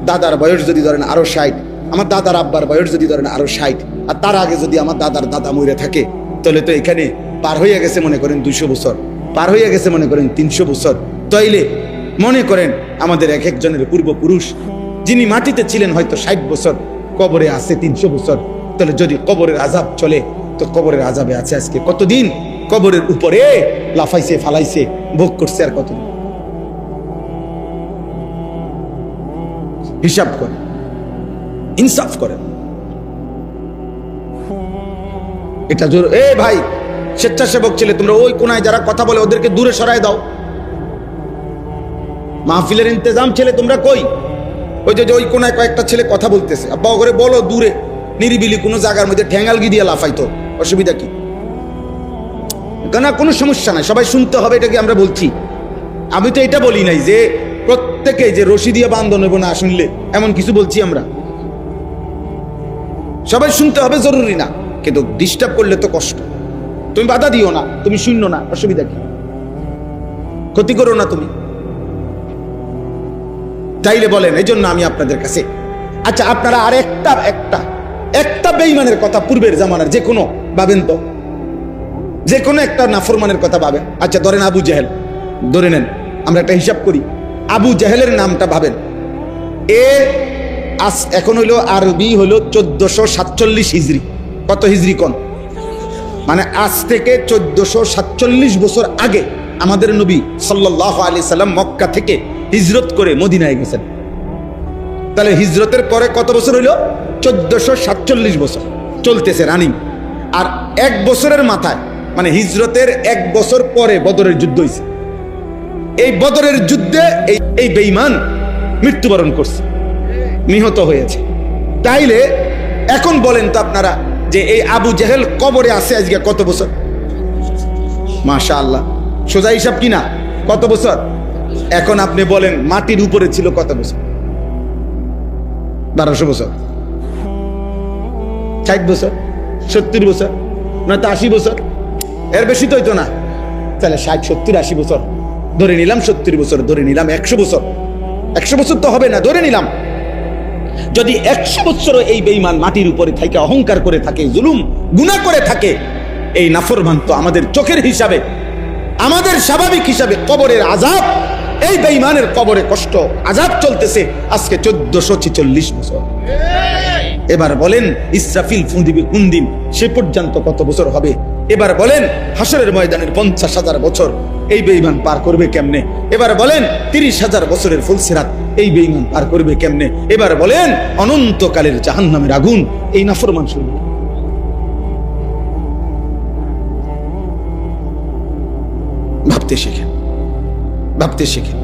দাদার বয়স যদি ধরেন আরো 60, আমার দাদার আব্বার বয়স যদি ধরেন আরো 60, আর তার আগে যদি আমার দাদার দাদা মরে থাকে, তাহলে তো এখানে পার হয়ে গেছে মনে করেন 200 বছর, পার হয়ে গেছে মনে করেন 300 বছর। তাইলে মনে করেন আমাদের এক একজনের পূর্বপুরুষ যিনি মাটিতে ছিলেন হয়তো 60 বছর, কবরে আছে 300 বছর। তাহলে যদি কবরের আযাব চলে, তো কবরের আযাবে আছে আজকে কতদিন? কবরের উপরে লাফাইছে, ফালাইছে, ভোগ করছে আর কতদিন? হিসাব করে, ইনসাফ করে। এটা জোর। এ ভাই স্বেচ্ছাসেবক ছেলে, তোমরা ওই কোনায় যারা কথা বলে ওদেরকে দূরে সরায় দাও। মাহফিলের ইন্তজাম ছেলে তোমরা কই? ওই যে ওই কোনায় কয়েকটা ছেলে কথা বলতেছে, আব্বা করে বলো দূরে, নিরিবিলি কোনো জায়গার মধ্যে ঠ্যাঙ্গালগি দিয়ে লাফাইতো, অসুবিধা কি? না, কোনো সমস্যা নাই, সবাই শুনতে হবে, এটা কি আমরা বলছি? আমি তো এটা বলি নাই যে প্রত্যেকে যে রশি দিয়ে বান্ধন হইব না শুনলে, এমন কিছু বলছি আমরা। সবাই শুনতে হবে জরুরি না, কিন্তু ডিস্টার্ব করলে তো কষ্ট। তুমি বাধা দিও না, তুমি শূন্য না, অসুবিধা কি? ক্ষতি করো না তুমি, তাইলে বলেন। এই জন্য আমি আপনাদের কাছে, আচ্ছা আপনারা আর একটা বেঈমানের কথা পূর্বের জামানার যে কোনো ভাবেন তো, যে কোনো একটা নাফরমানের কথা ভাবেন। আচ্ছা ধরেন আবু জেহেল, ধরে নেন, আমরা একটা হিসাব করি। আবু জেহেলের নামটা ভাবেন, এখন হইলো আরবি হইলো 1447 হিজরি। কত হিজরি কোন? মানে আজ থেকে 1447 বছর আগে আমাদের নবী সাল্লাল্লাহু আলাইহি সাল্লাম মক্কা থেকে হিজরত করে মদিনায় গেছেন। তাহলে হিজরতের পরে কত বছর হইল? 1447 বছর চলতেছে রানিং। আর 1 বছরের মাথায়, মানে হিজরতের 1 বছর পরে বদরের যুদ্ধ হয়েছে। এই বদরের যুদ্ধে এই বেঈমান মৃত্যুবরণ করছে, নিহত হয়েছে। তাইলে এখন বলেন তো আপনারা, যে এই আবু জেহেল কবরে আছে আজকে কত বছর? মাশাআল্লাহ, সোজা হিসাব কিনা? কত বছর? এখন আপনি বলেন মাটির উপরে ছিল কত বছর? 1200 বছর, 60 বছর, 70 বছর, নয়তো 80 বছর, এর বেশি তো হইতো না। তাহলে 60, 70, 80 বছর ধরে নিলাম, 70 বছর ধরে নিলাম, 100 বছর, 100 বছর তো হবে না, ধরে নিলাম যদি 100 বছরও এই বেঈমান মাটির উপরে থেকে অহংকার করে থাকে, জুলুম গুনাহ করে থাকে, এই নাফরমান তো আমাদের চোখের হিসাবে, আমাদের স্বাভাবিক হিসাবে কবরের আযাব, এই বেঈমানের কবরে কষ্ট আযাব চলতেছে আজকে 1446 বছর। এবার বলেন ইসরাফিল ফুঁ দিবে কোন দিন, সে পর্যন্ত কত বছর হবে? এবার বলেন হাসরের ময়দানের 50,000 বছর এই বেঈমান পার করবে কেমনে? এবার বলেন 30,000 বছরের ফুলসিরাত এই বেঈমান পার করবে কেমনে? এবার বলেন অনন্তকালের জাহান্নামের আগুন এই নাফরমান শুনবে। ভাবতে শিখেন, ভাবতে শিখেন।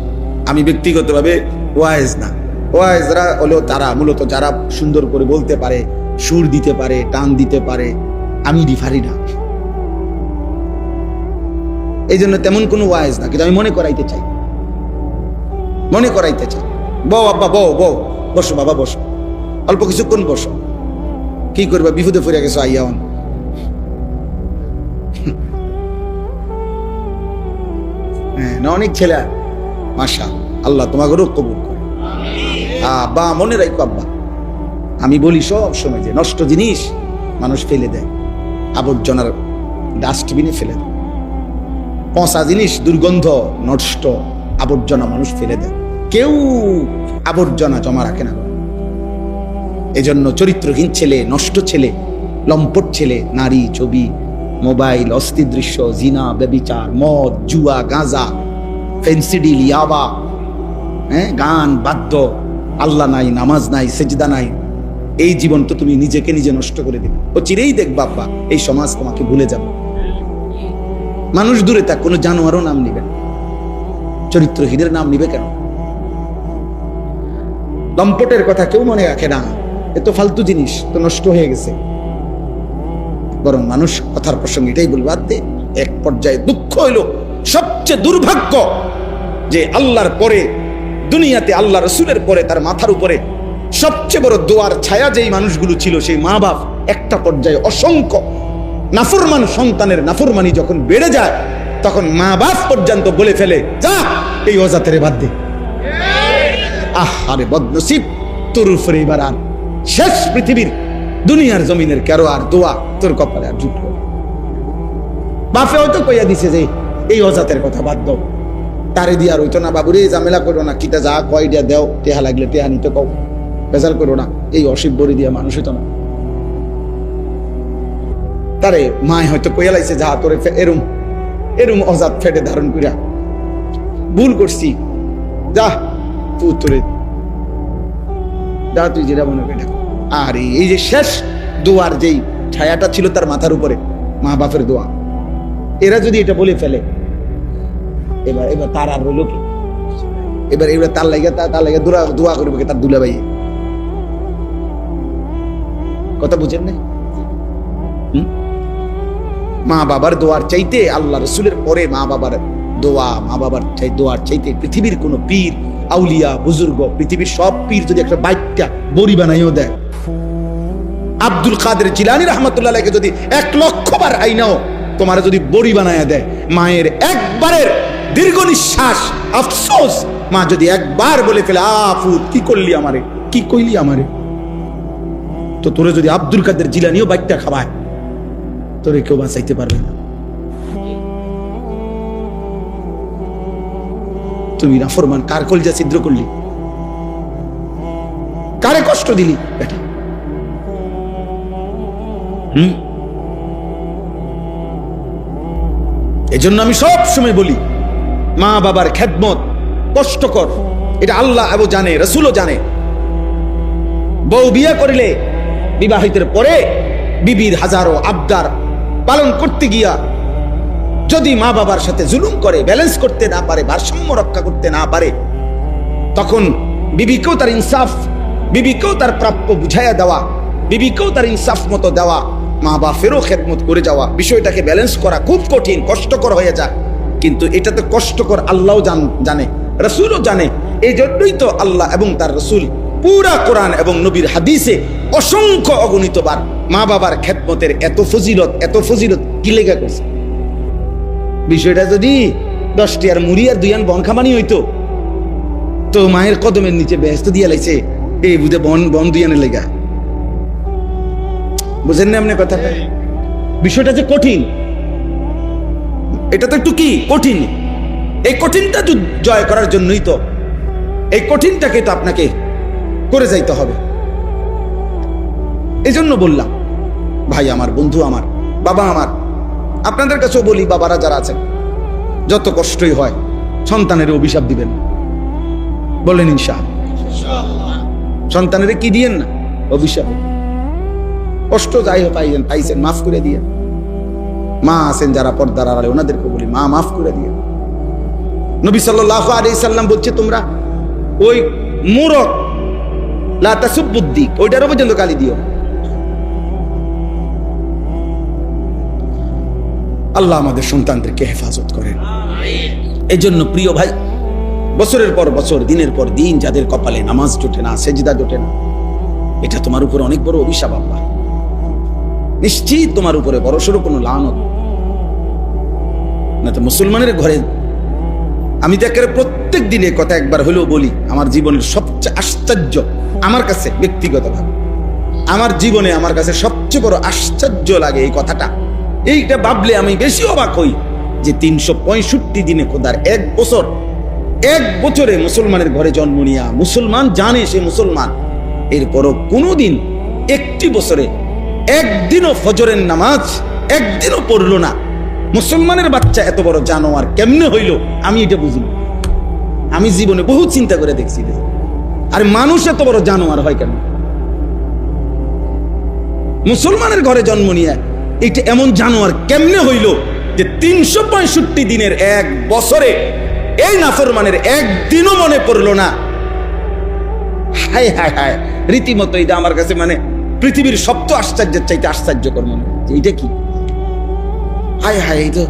আমি ব্যক্তিগতভাবে ওয়াইজ না, ওয়াইজরা হলো তারা মূলত যারা সুন্দর করে বলতে পারে, সুর দিতে পারে, টান দিতে পারে। আমি ডিফারি না, এই জন্য তেমন কোনো ওয়াইজ না, কিন্তু আমি মনে করাইতে চাই, মনে করাইতে চাই। বউ আব্বা, বউ বউ বসো বাবা, বসো, অল্প কিছুক্ষণ বসো। কি করবা, বিপদে পড়ে গেছো আইয়ান। হ্যাঁ, অনেক ছেলে মাশা আল্লাহ তোমাকেও কবুল করে। আব্বা মনে রাখো আব্বা, আমি বলি সব সময় যে নষ্ট জিনিস মানুষ ফেলে দেয়, আবর্জনার ডাস্টবিনে ফেলে দেয়। পচা জিনিস, দুর্গন্ধ, নষ্ট আবর্জনা মানুষ ফেলে দেয়, কেউ আবর্জনা জমা রাখে না। এজন্য চরিত্রহীন ছেলে, নষ্ট ছেলে, লম্পট ছেলে, নারী, ছবি, মোবাইল, অস্থির দৃশ্য, জিনা, ব্যভিচার, মদ, জুয়া, গাঁজা, ফেন্সিডিল, ইয়াবা, গান, বাদ্য, আল্লাহ নাই, নামাজ নাই, সেজদা নাই, এই জীবন তো তুমি নিজেকে নিজে নষ্ট করে দিবে। ও চিরেই দেখবা আব্বা এই সমাজ তোমাকে ভুলে যাবে। মানুষ দূরে থাক, কোনো জানোয়ারও নাম নিবে, চরিত্রহীনের নাম নিবে কেন? লম্পটের কথা কেউ মনে রাখে না, এ তো ফালতু জিনিস, তো নষ্ট হয়ে গেছে। বরং মানুষ কথার প্রসঙ্গে এটাই বলবে। এক পর্যায়ে দুঃখ হইল, সবচেয়ে দুর্ভাগ্য যে আল্লাহর পরে দুনিয়াতে, আল্লাহ রসুলের পরে তার মাথার উপরে সবচেয়ে বড় দোয়ার ছায়া যেই মানুষগুলো ছিল, সেই মা বাপ, একটা পর্যায়ে অসংখ্য নাফরমান সন্তানের নাফরমানি যখন বেড়ে যায়, তখন মা বাপ পর্যন্ত বলে ফেলে, যা এই অজাতের বাদ দে। আরে বদনসিব, তোর উপরে এবার আর শেষ পৃথিবীর দুনিয়ার জমিনের কারো আর দোয়া তোর কপালে আর জুটলো। বাপে হয়তো কইয়া দিছে যে এই অজাতের কথা বাদ দাও, তারে দিয়ে আর হইতো না, বাবুরে ঝামেলা করো না, কিটা যা কয় দিয়া দেও, টেহা লাগলে টেহা নিতে কও, বেজাল করো না, এই অসিব বড়ি দিয়া মানুষ হইতো না। তারে মায় হয়তো কইয়া লাইছে, যা তোরে এরম এরম অজাত ফেটে ধারণ করিয়া ভুল করছি, যা তুই তোরে যা, তুই যেটা মনে করে। আর এই যে শেষ দোয়ার যেই ছায়াটা ছিল তার মাথার উপরে, মা বাপের দোয়া, এরা যদি এটা বলে ফেলে, এবার এবার তার আর হইল কি? এবার এবার তার লাগে দোয়া করবে তার দুলাভাই। কথা বুঝেন না? মা বাবার দোয়ার চাইতে, আল্লাহ রসুলের পরে মা বাবার দোয়া, মা বাবার দোয়ার চাইতে পৃথিবীর কোন পীর, আউলিয়া, বুজুর্গ, পৃথিবীর সব পীর যদি একটা বাইকটা বড়ি বানাইও দেয়, আব্দুল কাদের জিলানী রহমতুল্লাহকে যদি 1,00,000 বার আইনাও তোমার যদি বড়ি বানাইয়া দেয়, মায়ের একবারের দীর্ঘ নিঃশ্বাস, আফসোস, মা যদি একবার বলে ফেলে, আফু কি করলি আমারে, কি কইলি আমারে, তো তোরে যদি আব্দুল কাদের জিলানীও বাইকটা খাওয়ায়, তোরে কেউ বাঁচাইতে পারবে না। তুমি নাফরমান, কার কলজা ছিদ্র করলি, কারে কষ্ট দিলি এটা? এজন্য আমি সব সময় বলি, মা বাবার খেদমত কষ্টকর, এটা আল্লাহ আবু জানে, রসুলও জানে। বউ বিয়ে করিলে বিবাহিতের পরে বিবির হাজারো আবদার পালন করতে গিয়া যদি মা বাবার সাথে জুলুম করে, ব্যালেন্স করতে না পারে, ভারসাম্য রক্ষা করতে না পারে, তখন বিবিকেও তার ইনসাফ, বিবিকেও তার প্রাপ্য বুঝাইয়া দেওয়া, বিবিকেও তার ইনসাফ মতো দেওয়া, মা বাপেরও খেদমত করে যাওয়া, বিষয়টাকে ব্যালেন্স করা খুব কঠিন, কষ্টকর হয়ে যায়। কিন্তু এটা তো কষ্টকর আল্লাহও জানে, রসুলও জানে। এই জন্যই তো আল্লাহ এবং তার রসুল পুরা কোরআন এবং নবীর হাদিসে অসংখ্য অগণিতবার মা বাবার খেদমতের এত ফজিলত কি লেখা করছে। বিষয়টা যদি 10টি আর মুড়ি আর 2 আন বন খামানি হইতো, তো মায়ের কদমের নিচে বেহেশত দিয়ে লাইছে, এই বুঝে বন দুইয়ানের লেগা। বুঝেন না আপনি কথাটা? বিষয়টা যে কঠিন, এটা তো একটু কি কঠিন। এই কঠিনটা জয় করার জন্যই তো, এই কঠিনটাকে তো আপনাকে করে যাইতে হবে। এই জন্য বললাম, ভাই আমার, বন্ধু আমার, বাবা আমার, আপনাদের কাছেও বলি, বাবারা যারা আছেন, যত কষ্টই হয় সন্তানের অভিশাপ দিবেন, বলেন ইনশাআল্লাহ। সন্তানের কি দিয়েন না? অভিশাপ। কষ্ট যাই হোক পাইছেন, মাফ করে দিয়ে। মা আছেন যারা পর্দার আড়ালে, ওনাদেরকে বলি, মা মাফ করে দিয়ে। নবী সাল্লাল্লাহু আলাইহি সাল্লাম বলছে, তোমরা ওই মুরক লা তাসুবুদ্দিক, ওইটারও পর্যন্ত গালি দিও। আল্লাহ আমাদের সন্তানদেরকে হেফাজত করেন। এই জন্য প্রিয় ভাই, বছরের পর বছর, দিনের পর দিন যাদের কপালে নামাজ জোটে না, সেজদা জোটে না, এটা তোমার উপর অনেক বড় অভিশাপ। আল্লাহ নিশ্চিত তোমার উপরে বড়সড় কোনো লানত। না তো মুসলমানের ঘরে, আমি তো একেবারে প্রত্যেক দিনে কথা একবার হলেও বলি, আমার জীবনের সবচেয়ে আশ্চর্য, আমার কাছে ব্যক্তিগতভাবে আমার জীবনে আমার কাছে সবচেয়ে বড় আশ্চর্য লাগে এই কথাটা। এইটা ভাবলে আমি বেশি অবাক হই যে 365 দিনে খোদার এক বছরে মুসলমানের ঘরে জন্ম নিয়া মুসলমান জানে সে মুসলমান, এরপরও কোনোদিন একটি বছরে একদিনও ফজরের নামাজ একদিনও পড়লো না। মুসলমানের বাচ্চা এত বড় জানোয়ার কেমনে হইল, আমি এটা বুঝি। আমি জীবনে বহু চিন্তা করে দেখছি, আর মানুষ এত বড় জানোয়ার হয় কেন? মুসলমানের ঘরে জন্ম নিয়ে এটা এমন জানোয়ার কেমনে হইল যে 365 দিনের এক বছরে এই নাফরমানের একদিনও মনে পড়লো না। হায় হায় হায়, রীতিমতো এটা আমার কাছে মানে পৃথিবীর সবচেয়ে আশ্চর্যের চাইতে আশ্চর্যকর মনে হচ্ছে। এটা কি? হায় হায়, এই তো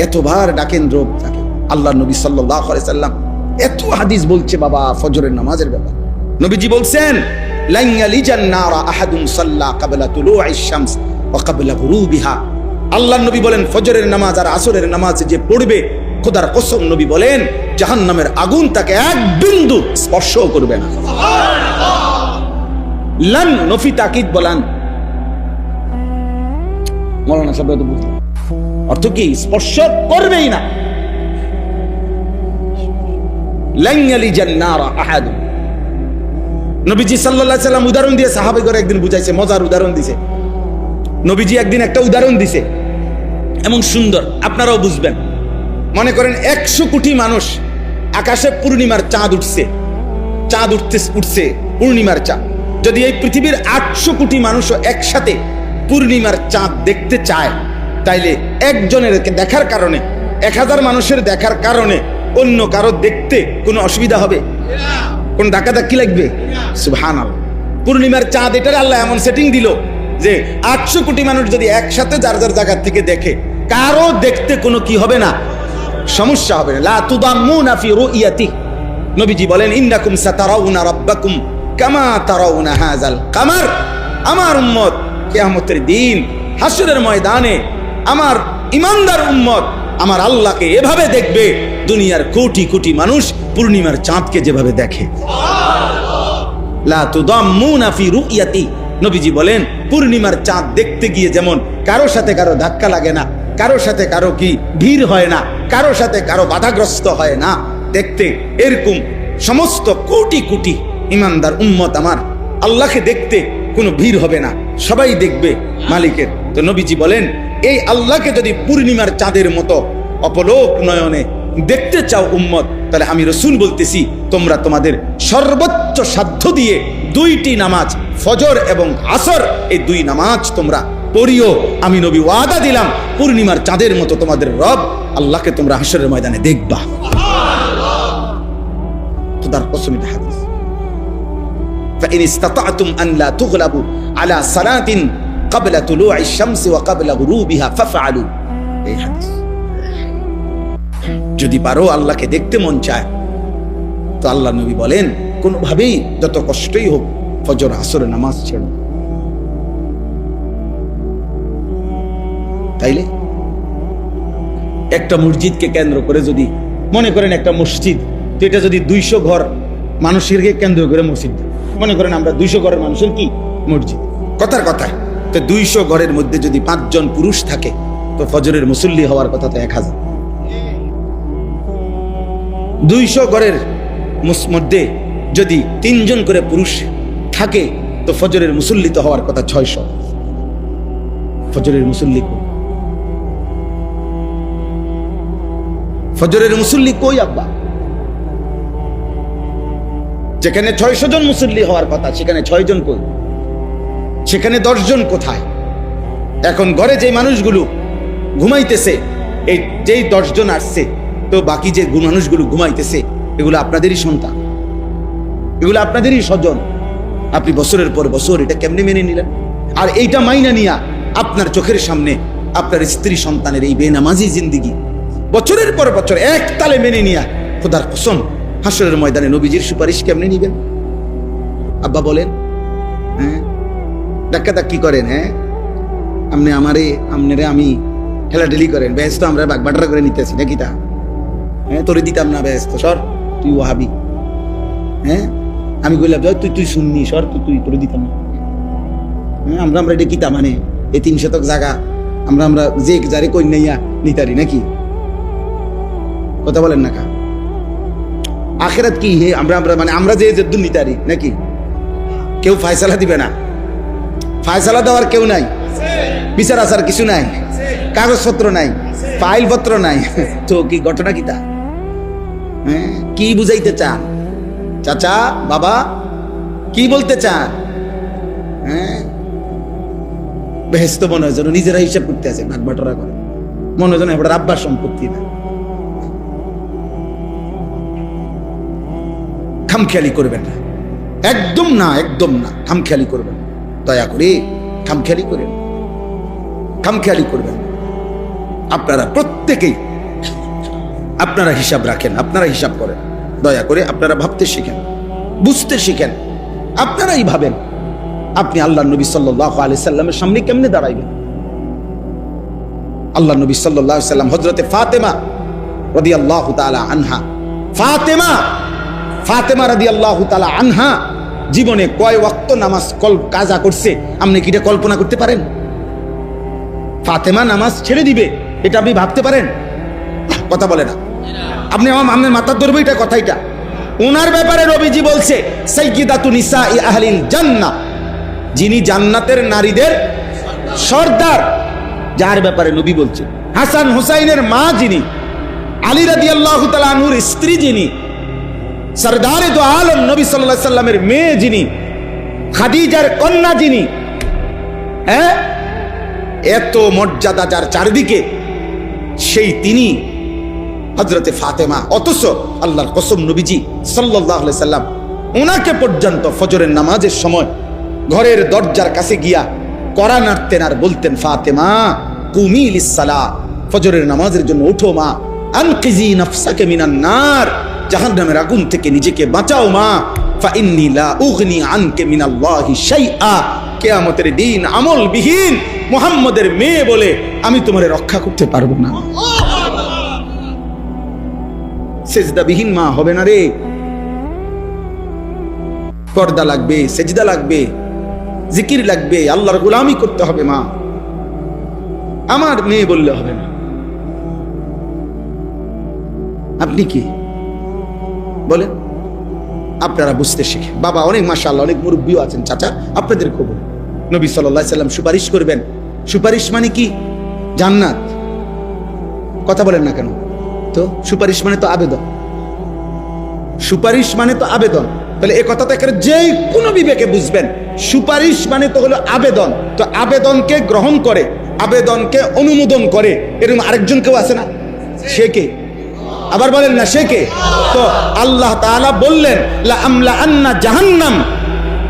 এতবার ডাকেন রোগ থাকে। আল্লাহ নবী সাল্লাল্লাহু আলাইহি সাল্লাম এত হাদিস বলছে বাবা ফজরের নামাজের ব্যাপারে। নবীজি বলছেন, লান ইয়ালিজান নারা আহাদুন সাল্লা ক্বাবলা তুলুইশ শামস ওয়া ক্বাবলা গুরুবিহা। আল্লাহ নবী বলেন, ফজরের নামাজ আর আসরের নামাজ যে পড়বে, খোদার কসম নবী বলেন, জাহান্নামের আগুন তাকে এক বিন্দু স্পর্শ করবে না। লান নফি তাকিদ বলেন, মৌলানা সাহেব তো বুঝলেন অর্থ কি? স্পর্শ করবেই না। লান ইয়ালিজান নারা আহাদুন। নবীজি সাল্লাল্লাহু আলাইহি সাল্লাম উদাহরণ দিয়ে সাহাবায়ে একদিন বুঝাইছে, মজার উদাহরণ দিছে। নবীজি একদিন একটা উদাহরণ দিছে এমন সুন্দর, আপনারাও বুঝবেন। মনে করেন 100 কোটি মানুষ, আকাশে পূর্ণিমার চাঁদ উঠছে, উঠছে পূর্ণিমার চাঁদ। যদি এই পৃথিবীর 800 কোটি মানুষও একসাথে পূর্ণিমার চাঁদ দেখতে চায়, তাইলে একজনের দেখার কারণে, 1000 মানুষের দেখার কারণে অন্য কারো দেখতে কোনো অসুবিধা হবে? কোন ধাক্কাধাক্কি লাগবে? সুবহানাল্লাহ। পূর্ণিমার চাঁদ, এটার আল্লাহ এমন সেটিং দিল যে 800 কোটি মানুষ যদি একসাথে যার যার জায়গা থেকে দেখে, কারো দেখতে কোনো কি হবে না, সমস্যা হবে না। লা তুদাম্মুনা ফি রুইয়াতি। নবীজি বলেন, ইন্নাকুম সাতারাউনা রাব্বাকুম কামা তারাউনা হাযাল কামার। আমার উম্মত কিয়ামতের দিন হাসরের ময়দানে আমার ইমানদার উম্মত আমার আল্লাহকে এভাবে দেখবে দুনিয়ার কোটি কোটি মানুষ পূর্ণিমার চাঁদকে যেভাবে দেখে। লা তুদাম্মুনা ফি রুইয়াতি। নবীজি বলেন, পূর্ণিমার চাঁদ দেখতে গিয়ে যেমন কারো সাথে কারো ধাক্কা লাগে না, কারো সাথে কারো কি ভিড় হয় না, কারো সাথে কারো বাধাগ্রস্ত হয় না দেখতে, এরকম সমস্ত কোটি কোটি ইমানদার উম্মত আমার আল্লাহকে দেখতে কোনো ভিড় হবে না, সবাই দেখবে মালিকের। তো নবীজি বলেন, এই আল্লাহকে যদি পূর্ণিমার চাঁদের মতো অপলোক নয়নে দেখতে চাও উম্মত, তাহলে আমি রাসূল বলতেছি, তোমরা তোমাদের সর্বোচ্চ সাধ্য দিয়ে 2টি নামাজ, ফজর এবং আসর, এই 2 নামাজ তোমরা পড়িও। আমি নবী ওয়াদা দিলাম, পূর্ণিমার চাঁদের মতো তোমাদের রব আল্লাহকে তোমরা হাসরের ময়দানে দেখবা। খোদার কসম, এটা হাদিস। فإن استطعتم أن لا تغلبوا على صلاة قبل طلوع الشمس وقبل غروبها فافعلوا। এই হাদিস। যদি পারো আল্লাহকে দেখতে মন চায়, তো আল্লাহ নবী বলেন, কোনোভাবেই যত কষ্টই হোক ফজর আসরের নামাজ ছেড়ো। তাইলে একটা মসজিদকে কেন্দ্র করে যদি মনে করেন একটা মসজিদ, তো এটা যদি 200 ঘর মানুষের কেন্দ্র করে মসজিদ, মনে করেন আমরা 200 ঘরের মানুষের কি মসজিদ, কথার কথা। তো 200 ঘরের মধ্যে যদি 5 জন পুরুষ থাকে তো ফজরের মুসল্লি হওয়ার কথা তো 1000। 200 ঘরের মধ্যে যদি 3 জন করে পুরুষ থাকে তো ফজরের মুসল্লি তো হওয়ার কথা 600। ফজরের মুসল্লি কই? ফজরের মুসল্লি কই আব্বা? যেখানে 600 জন মুসল্লি হওয়ার কথা সেখানে 6 জন কই? সেখানে 10 জন কোথায়? এখন ঘরে যে মানুষগুলো ঘুমাইতেছে, এই যেই 10 জন আসছে, তো বাকি যে মানুষগুলো ঘুমাইতেছে এগুলো আপনাদেরই সন্তান, এগুলো আপনাদেরই স্বজন। আপনি বছরের পর বছর এটা কেমনে মেনে নিলেন? আর এইটা মাইনা নিয়া আপনার চোখের সামনে আপনার স্ত্রী সন্তানের এই বেনামাজি জিন্দিগি বছরের পর বছর এক তালে মেনে নিয়া খোদার কসম হাসরের ময়দানে নবীজির সুপারিশ কেমনে নিবেন? আব্বা বলেন, হ্যাঁ ধাক্কি করেন, হ্যাঁ আমনেরে আমি ঠেলাঠেলি করেন, বেহেস তো আমরা বাগবাটরা করে নিতেছি নাকি? তা হ্যাঁ তোরে দিতাম না বেহেস, তো সর তুই ওয়াহাবি, হ্যাঁ আমি কইলাম তুই শুননি, সর তুই তোরে দিতাম না। হ্যাঁ আমরা এটা কিতা মানে এই 3 শতক জায়গা আমরা যে যারে কই নাইয়া নিতারি নাকি? কথা বলেন না কা? আখেরাত কি হে আমরা মানে আমরা যে যদ্দুর নিতারি নাকি? কেউ ফায়সালা দিবে না, ফায়সালা দেওয়ার কেউ নাই, বিচার আচার কিছু নাই, কাগজপত্র নাই, ফাইল পত্র নাই, তো কি ঘটনা কিতা? হ্যাঁ কি বুঝাইতে চান চাচা বাবা, কি বলতে চান? হ্যাঁ বেহেস্ত মনে হয় যেন নিজেরা হিসাব করতে আছে, ভাগবাটোরা করে, মনে হয় যেন এবার আব্বার সম্পত্তি না। খামখেয়ালি করবেন না, একদম না, একদম না, খামখেয়ালি করবেন, দয়া করে খামখেয়ালি করেন, খামখেয়ালি করবেন। আপনারা প্রত্যেকেই আপনারা হিসাব রাখেন, আপনারা হিসাব করেন, দয়া করে আপনারা ভাবতে শিখেন, বুঝতে শিখেন। আপনারাই ভাবেন আপনি আল্লাহ নবী সাল্লাল্লাহু আলাইহি সাল্লামের সামনে কেমনে দাঁড়াইবেন। আল্লাহ নবী সাল্লাল্লাহু আলাইহি সাল্লাম হযরতে ফাতেমা রাদিয়াল্লাহু তাআলা আনহা, ফাতেমা রাদিয়াল্লাহু তাআলা আনহা জীবনে কয় ওয়াক্ত নামাজ কাজা করছে আপনি কি এটা কল্পনা করতে পারেন? ফাতেমা নামাজ ছেড়ে দিবে এটা আপনি ভাবতে পারেন? কথা বলে না আপনি, আমার মাথার ধরবে এটা কথাইটা। ওনার ব্যাপারে নবীজি বলছে সাইয়্যিদাতু নিসাই আহলিল জান্নাহ, যিনি জান্নাতের নারীদের সর্দার, যার ব্যাপারে নবী বলছে। হাসান হুসাইনের মা যিনি, আলী রাদিয়াল্লাহু তাআলা আনহুর স্ত্রী যিনি, সরদারে দো আলম নবী সাল্লাল্লাহু আলাইহি সাল্লামের মেয়ে যিনি, খাদিজার কন্যা যিনি, হ্যাঁ এত মর্যাদা যার চারদিকে, সেই তিনি হযরতে ফাতেমা। অথচ আল্লাহর কসম নবীজি সাল্লাল্লাহু আলাইহি সাল্লাম ওনাকে পর্যন্ত ফজরের নামাজের সময় ঘরের দরজার কাছে গিয়া কড়া নাড়তেন আর বলতেন, ফাতেমা কুমি লিস-সালাহ, ফজরের নামাজের জন্য ওঠো মা, আনকিজি নাফসাকে মিনান নার, জাহান্নামের আগুন থেকে নিজেকে বাঁচাও মা, ফা ইন্নী লা উগনি আনকে মিনাল্লাহি শাইআ, কিয়ামতের দিন আমলবিহীন মুহাম্মদের মেয়ে বলে আমি তোমারে রক্ষা করতে পারবো না। সেজদাবিহীন মা হবে না রে, পর্দা লাগবে, সেজদা লাগবে, জিকির লাগবে, আল্লাহর গোলামি করতে হবে মা, আমার মেয়ে বললে হবে না। আপনি কি বলেন? আপনারা বুঝতে শিখে। বাবা অনেক মাশাআল্লাহ অনেক মুরব্বিও আছেন, চাচা আপনাদের খবর, নবী সাল্লাল্লাহু আলাইহি সাল্লাম সুপারিশ করবেন। সুপারিশ মানে কি? জান্নাত। কথা বলেন না কেন? তো সুপারিশ মানে তো আবেদন, সুপারিশ মানে তো আবেদন। তাহলে এই কথাটা যে কোনো বিবেকে বুঝবেন, সুপারিশ মানে তো হলো আবেদন। তো আবেদনকে গ্রহণ করে, আবেদনকে অনুমোদন করে এরকম আরেকজন কেউ আছে না? সে কে? আবার বলেন না, সে কে? তো আল্লাহ তাআলা বললেন লা আমলা আন্না জাহান্নাম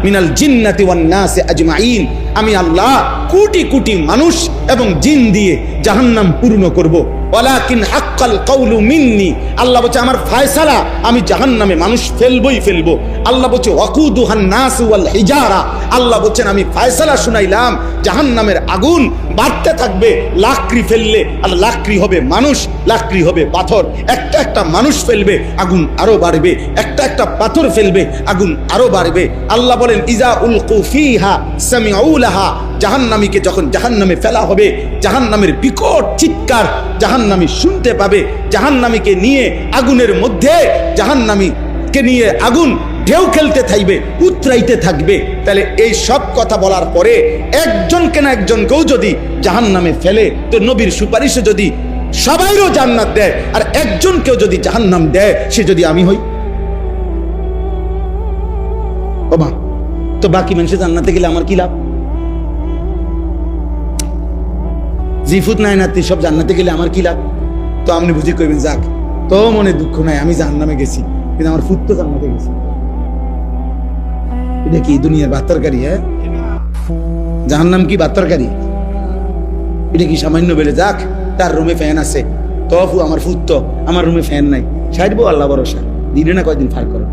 মিনাল জিন্নাতি ওয়ান নাসি আজমাইন, আমি আল্লাহ কোটি কোটি মানুষ এবং জিন দিয়ে জাহান্নাম পূর্ণ করব। ওয়ালাকিন হাক্কাল কাউলু মিন্নি, আল্লাহ বলছে আমার ফয়সালা আমি জাহান্নামে মানুষ ফেলবই ফেলবো। আল্লাহ বলছে ওয়াকুদুহান নাস ওয়াল হিজারা, আল্লাহ বলছেন আমি ফয়সালা শুনাইলাম জাহান্নামের আগুন বাড়তে থাকবে। লাকড়ি ফেললে আর লাকড়ি হবে মানুষ, লাকড়ি হবে পাথর। একটা একটা মানুষ ফেলবে আগুন আরো বাড়বে, একটা একটা পাথর ফেলবে আগুন আরো বাড়বে। আল্লাহ বলেন ইজা উলকু ফিহা সামিউ লাহা, জাহান্নামীকে যখন জাহান্নামে ফেলা হবে জাহান্নামের বিকট চিৎকার জাহান্নামী শুনতে পাবে। জাহান্নামীকে নিয়ে আগুনের মধ্যে জাহান্নামীকে নিয়ে আগুন ঢেউ খেলতে থাকবে, উতরাইতে থাকবে। তাহলে এই সব কথা বলার পরে একজনকে না একজনকেও যদি জাহান্নামে ফেলে, তো নবীর সুপারিশে যদি সবাইরও জান্নাত দেয় আর একজনকেও যদি জাহান্নাম দেয়, সে যদি আমি হই, ও মা, তো বাকি মানুষে জান্নাতে গেলে আমার কি লাভ? জিফুত নাই নাতি সব জান্নাতে গেলে আমার কি লাভ? তো আপনি বুঝি কইবেন যাক, তো মনে দুঃখ নাই, আমি জাহান্নামে গেছি কিন্তু আমার ফুট তো জান্নাতে গেছি। এটা কি দুনিয়ার বাত্তারকারী? হ্যাঁ, জাহান্নাম কি বাত্তারকারী? এটা কি সামান্য বেলে যাক তার রুমে ফ্যান আছে, তফু আমার ফুট তো, আমার রুমে ফ্যান নাই, সাইডবো আল্লাহ ভরসা, দিনে না কয়দিন ফার করো।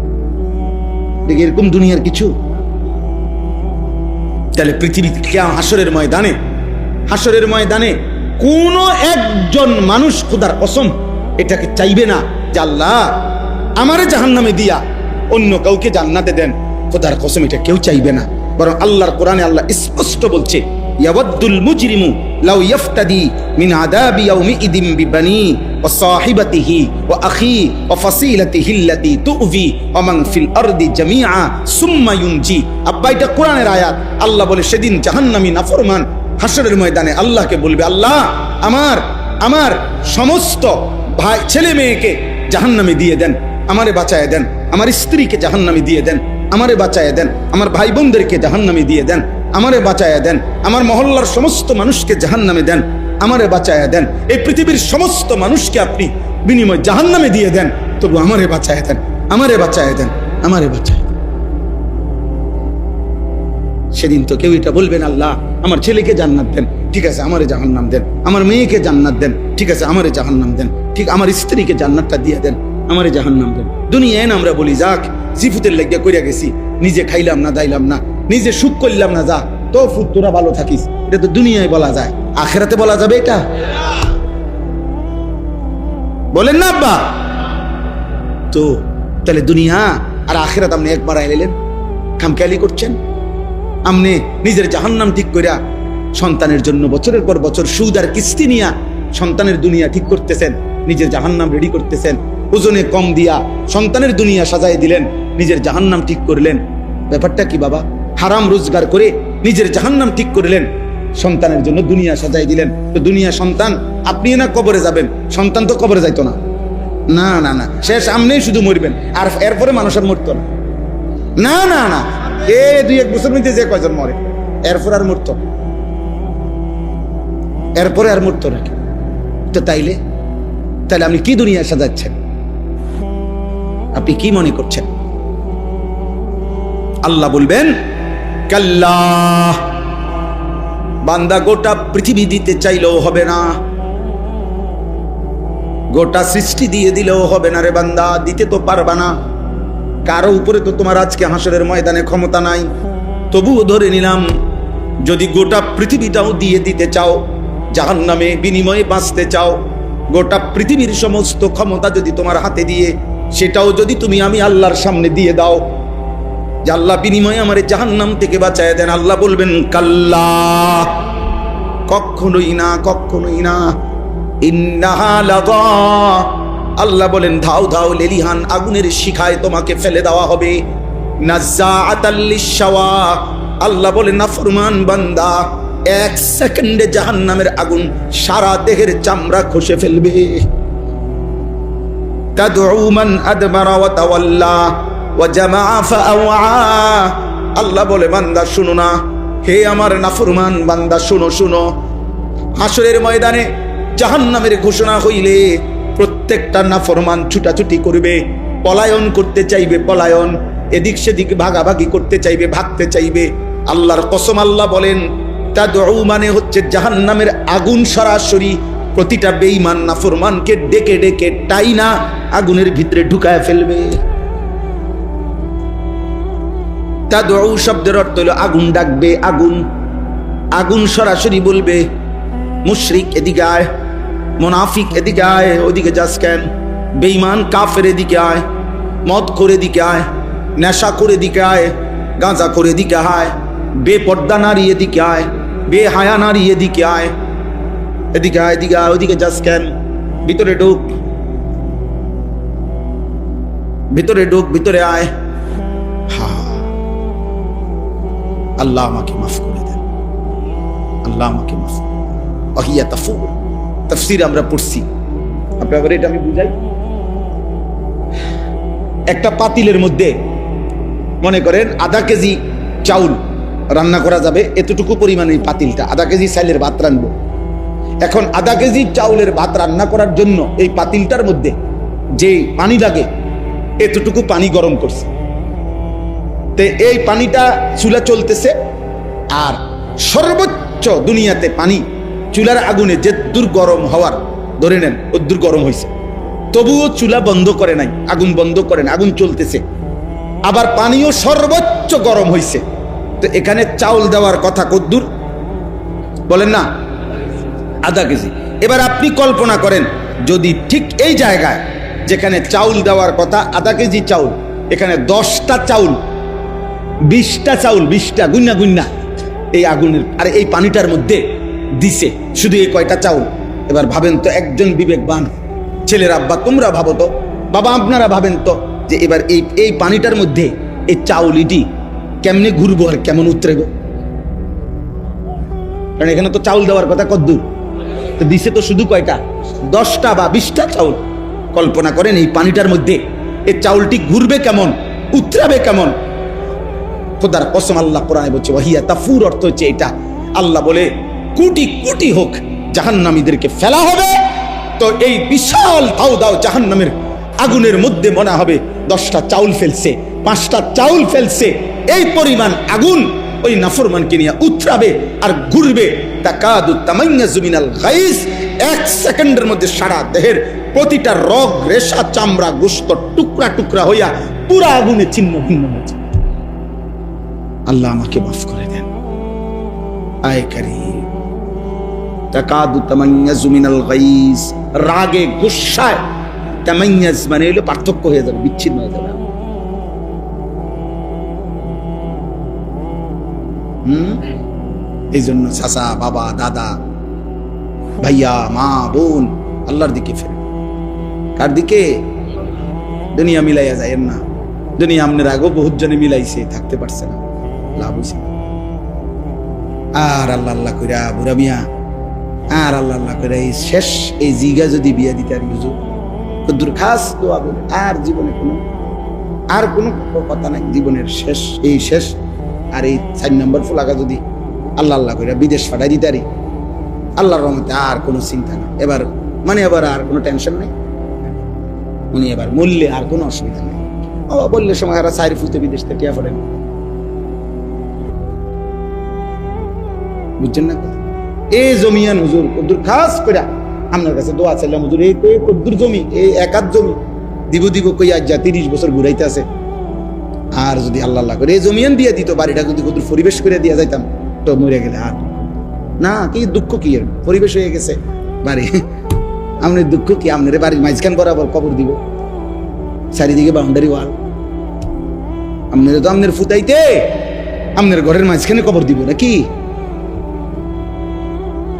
দেখি এরকম দুনিয়ার কিছু। তাহলে পৃথিবী হাসরের ময়দানে, হাসরের ময়দানে কোন একজন মানুষ খোদার কসম এটাকে চাইবে না যে আল্লাহ আমারে জাহান্নামে দিয়া অন্য কাউকে জান্নাতে দেন। খোদার কসম এটা কেউ চাইবে না। বরং আল্লাহর কোরআনে আল্লাহ স্পষ্ট বলছে ইয়াওয়াদ্দুল মুজরিমু লাউ ইফতাদি মিন আযাবি ইয়াউমিইদিন বিবানি ওয়া সাহিবাতিহি ওয়া আখি ওয়া ফাসিলাতিহি আল্লাতী তুযি ওয়া মান ফিল আরদি জামিআ সুম্মা ইউনজি। আব্বা এটা কোরআনের আয়াত। আল্লাহ বলে সেদিন জাহান্নামী নাফরমান হাসরের ময়দানে আল্লাহকে বলবে আল্লাহ আমার সমস্ত ভাই ছেলে মেয়েকে জাহান্নামে দিয়ে দেন, আমারে বাঁচায় দেন। আমার স্ত্রীকে জাহান্নামে দিয়ে দেন, আমারে বাঁচায় দেন। আমার ভাই বোনদেরকে জাহান্নামে দিয়ে দেন, আমারে বাঁচায় দেন। আমার মহল্লার সমস্ত মানুষকে জাহান্নামে দেন, আমারে বাঁচায় দেন। এই পৃথিবীর সমস্ত মানুষকে আপনি বিনিময় জাহান্নামে দিয়ে দেন, তবু আমারে বাঁচায় দেন, আমারে বাঁচায় দেন, আমারে বাঁচায় দেন। সেদিন তো কেউ এটা বলবেন আল্লাহ আমার ছেলেকে জান্নাত দেন, ঠিক আছে আমারে জাহান্নাম দেন। আমার মেয়েকে জান্নাত দেন, ঠিক আছে আমারে জাহান্নাম দেন। ঠিক আমার স্ত্রীকে জান্নাতটা দিয়ে দেন, আমারে জাহান্নাম দেন। দুনিয়ায় না আমরা বলি যাক জিফুতের লাগিয়া কইরা গেছি, নিজে খাইলাম না, দাইলাম না, নিজে সুখ করলাম না, যা তো ফুট তোরা ভালো থাকিস। এটা তো দুনিয়ায় বলা যায়, আখেরাতে বলা যাবে এটা? বলেন না আব্বা? তো তাহলে দুনিয়া আর আখেরাত আপনি একবার আইলেন, খামখেয়ালি করছেন। আপনি নিজের জাহান্নাম ঠিক করিয়া সন্তানের জন্য বছরের পর বছর সুদ আর কিস্তি নিয়া সন্তানের দুনিয়া ঠিক করতেছেন, নিজের জাহান্নাম রেডি করতেছেন। ওজনে কম দিয়া সন্তানের দুনিয়া সাজাই দিলেন, নিজের জাহান্নাম ঠিক করলেন। ব্যাপারটা কি বাবা? হারাম রোজগার করে নিজের জাহান্নাম ঠিক করলেন, সন্তানের জন্য দুনিয়া সাজাই দিলেন। তো দুনিয়া সন্তান, আপনি না কবরে যাবেন, সন্তান তো কবরে যাইতো না। না না না, শেষ সামনেই শুধু মরবেন, আর এরপরে মানুষ আর মরতো না। না না না, এ 2-1 বছর মধ্যে যে কয়জন মরে, এরপর আর মরতো, এরপরে আর মরতো নাকি? তো তাইলে আপনি কি দুনিয়া সাজাচ্ছেন? আপনি কি মনে করছেন? আল্লাহ বলবেন কাল্লা, বান্দা গোটা পৃথিবী দিতে চাইলেও হবে না, গোটা সৃষ্টি দিয়ে দিলেও হবে না রে বান্দা, দিতে তো পারবা না। কারো উপরে তো তোমার আজকে হাসরের ময়দানে ক্ষমতা নাই। তবুও ধরে নিলাম যদি গোটা পৃথিবীটাও দিয়ে দিতে চাও, জাহান্নামে বিনিময়ে বাঁচতে চাও, গোটা পৃথিবীর সমস্ত ক্ষমতা যদি তোমার হাতে দিয়ে সেটাও যদি তুমি আমি আল্লাহর সামনে দিয়ে দাও যে আল্লাহ বিনিময়ে আমারে জাহান্নাম থেকে বাঁচায় দেন, আল্লাহ বলবেন কাল্লা, কখনোই না, কখনোই না। ইন্নাহা লাযা, আল্লাহ বলেন ধাও ধাও লেলিহান আগুনের শিখায় তোমাকে ফেলে দেওয়া হবে। নাজ্জাআতাল লিশাওয়া, আল্লাহ বলেন নাফরমান বান্দা 1 সেকেন্ডে জাহান্নামের আগুন সারা দেহের চামড়া খসে ফেলবে। তাদউ মান আদবারা ওয়া তাওয়াল্লা ওয়া জামাআ ফাআওয়া, আল্লাহ বলে বান্দা শুনো না, হে আমার নাফরমান বান্দা শুনো শুনো, হাসরের ময়দানে জাহান্নামের ঘোষণা হইলে প্রত্যেকটা নাফরমান ছুটাছুটি করবে, পলায়ন করতে চাইবে, পলায়ন, এদিক সেদিক ভাগাভাগি করতে চাইবে, ভাগতে চাইবে। আল্লাহর কসম, আল্লাহ বলেন তাদউ মানে হচ্ছে জাহান্নামের আগুন সরাসরি প্রতিটা বেঈমান নাফরমানকে ডেকে ডেকে টাইনা আগুনের ভিতরে ঢুকায় ফেলবে। তাদউ শব্দের অর্থ হলো আগুন ডাকবে, আগুন। আগুন সরাসরি বলবে মুশরিক এদিকে আয়, মুনাফিক এদিকে আয়, ওদিকে যাস কেন? বেঈমান কাফের এদিকে আয়, মদ করে এদিকে আয়, নেশা করে এদিকে আয়, গাঁজা করে এদিকে আয়, বেপর্দা নারী এদিকে আয়, বেহায়া নারী এদিকে আয়, এদিকে আয়, এদিকে আয়, ওদিকে যাস কেন? ভিতরে ঢুক, ভিতরে ঢুক, ভিতরে আয়। আল্লাহ আমাকে মাফ করে দেন, আল্লাহ আমাকে মাফ। ওয়াহিয়া তাফুর তাফসীর আমরা পড়ছি, আপনাদের এটা আমি বুঝাই। একটা পাতিলের মধ্যে মনে করেন আধা কেজি চাউল রান্না করা যাবে, এতটুকু পরিমাণে পাতিলটা আধা কেজি চাইলের ভাত রান্নবো। এখন আধা কেজি চাউলের ভাত রান্না করার জন্য এই পাতিলটার মধ্যে যে পানি লাগে এতটুকু পানি গরম করছে। তো এই পানিটা চুলা চলতেছে, আর সর্বোচ্চ দুনিয়াতে পানি চুলার আগুনে যে দূর গরম হওয়ার ধরে নেন ওদূর গরম হয়েছে, তবুও চুলা বন্ধ করে নাই, আগুন বন্ধ করে না, আগুন চলতেছে। আবার পানিও সর্বোচ্চ গরম হয়েছে। তো এখানে চাউল দেওয়ার কথা কদ্দুর বলেন না? আধা কেজি। এবার আপনি কল্পনা করেন যদি ঠিক এই জায়গায় যেখানে চাউল দেওয়ার কথা আধা কেজি চাউল, এখানে 10টা চাউল, 20টা চাউল, 20টা গুন্না গুন্না এই আগুনের আর এই পানিটার মধ্যে দিছে শুধু এই কয়টা চাউল। এবার ভাবেন তো, একজন বিবেকবান ছেলের আব্বা, তোমরা ভাবো তো, বাবা আপনারা ভাবেন তো, যে এবার এই পানিটার মধ্যে এই চাউলিটি কেমনে ঘুরবো আর কেমন উতরেব? কারণ এখানে তো চাউল দেওয়ার কথা কদ্দূর, তো দিছে তো শুধু কয়টা? 10টা বা 20টা চাউল। কল্পনা করেন এই পানিটার মধ্যে এই চাউলটি ঘুরবে কেমন, উতরাবে কেমন? খোদার কসম, আল্লাহ কোরআনে বলছে ওয়াহিয়া তাফুর, অর্থ হচ্ছে এটা। আল্লাহ বলে কোটি কোটি হোক জাহান্নামীদেরকে ফেলা হবে, তো এই বিশাল দাও দাও জাহান্নামের আগুনের মধ্যে মনে হবে 10টা চাউল ফেলছে, 5টা চাউল ফেলছে। এই পরিমাণ আগুন ওই নাফরমানকে নিয়ে উতরাবে আর ঘুরবে। তাকাদু তামাইয়াজু মিনাল গাইজ, 1 সেকেন্ডের মধ্যে সারা দেহের প্রতিটা রগ, রেশা, চামড়া, গোশত টুকরা টুকরা হইয়া পুরা আগুনে ছিন্ন ভিন্ন হয়েছে। আল্লাহ আমাকে মাফ করে দেন। আয় কারীম, তাকাদু তামাইয়াজু মিনাল গাইজ, রাগে গুসায় তামাইয়াজ মানে হলো পার্থক্য হয়ে যাবে, বিচ্ছিন্ন হয়ে যাবে। এই জন্য চাচা, বাবা, দাদা, ভাইয়া, মা, বোন আল্লাহর দিকে ফেরে। কার দিকে? দুনিয়া মিলাইয়া যায় না। দুনিয়া আপনার আগেও বহুত জনে মিলাইছে, থাকতে পারছে না, লাভ হয়েছে। আর আল্লাহ আল্লাহ কইরা বুড়া মিয়া, আর আল্লাহ আল্লাহ করে এই শেষ এই জিগা যদি বিয়া দিতে আর বুঝো কদ্দুর খাস দোয়া বলে, আর জীবনে আর কোনো কথা নাই, জীবনের শেষ এই শেষ। আর এই 4 নম্বর ফুলাকা যদি আল্লাহ আল্লাহ করে বিদেশ পাঠাই দিতে পারি, আল্লাহর রহমতে আর কোনো চিন্তা নেই। এবার মানে এবার আর কোনো টেনশন নেই, উনি এবার মূল্যে আর কোনো অসুবিধা নেই। ও বললে সময় আর 4 ফুটে বিদেশ থেকে টিয়া পড়েন, বুঝছেন না? এই জমিয়ান হুজুর কদ্দুর খাস করে আপনার কাছে দোয়া চাইলাম, হুজুর এই কদ্দুর জমি, এই 1 আধ জমি দিব দিব কই আজ যা 30 বছর ঘুরাইতে আছে। আর যদি আল্লাহ আল্লাহ করে এই জমিয়ান দিয়ে দিত, বাড়িটা যদি কদ্দুর পরিবেশ করে দিয়া যাইতাম, তো মরে গেলে আর না, কি দুঃখ কি এর, পরিবেশ হয়ে গেছে বাড়ি। আপনার দুঃখ কি? আপনার বাড়ির মাঝখান বরাবর কবর দিব, চারিদিকে বাউন্ডারি ওয়াল। আপনার তো আপনার ফুটাইতে আপনার ঘরের মাঝখানে কবর দিব নাকি?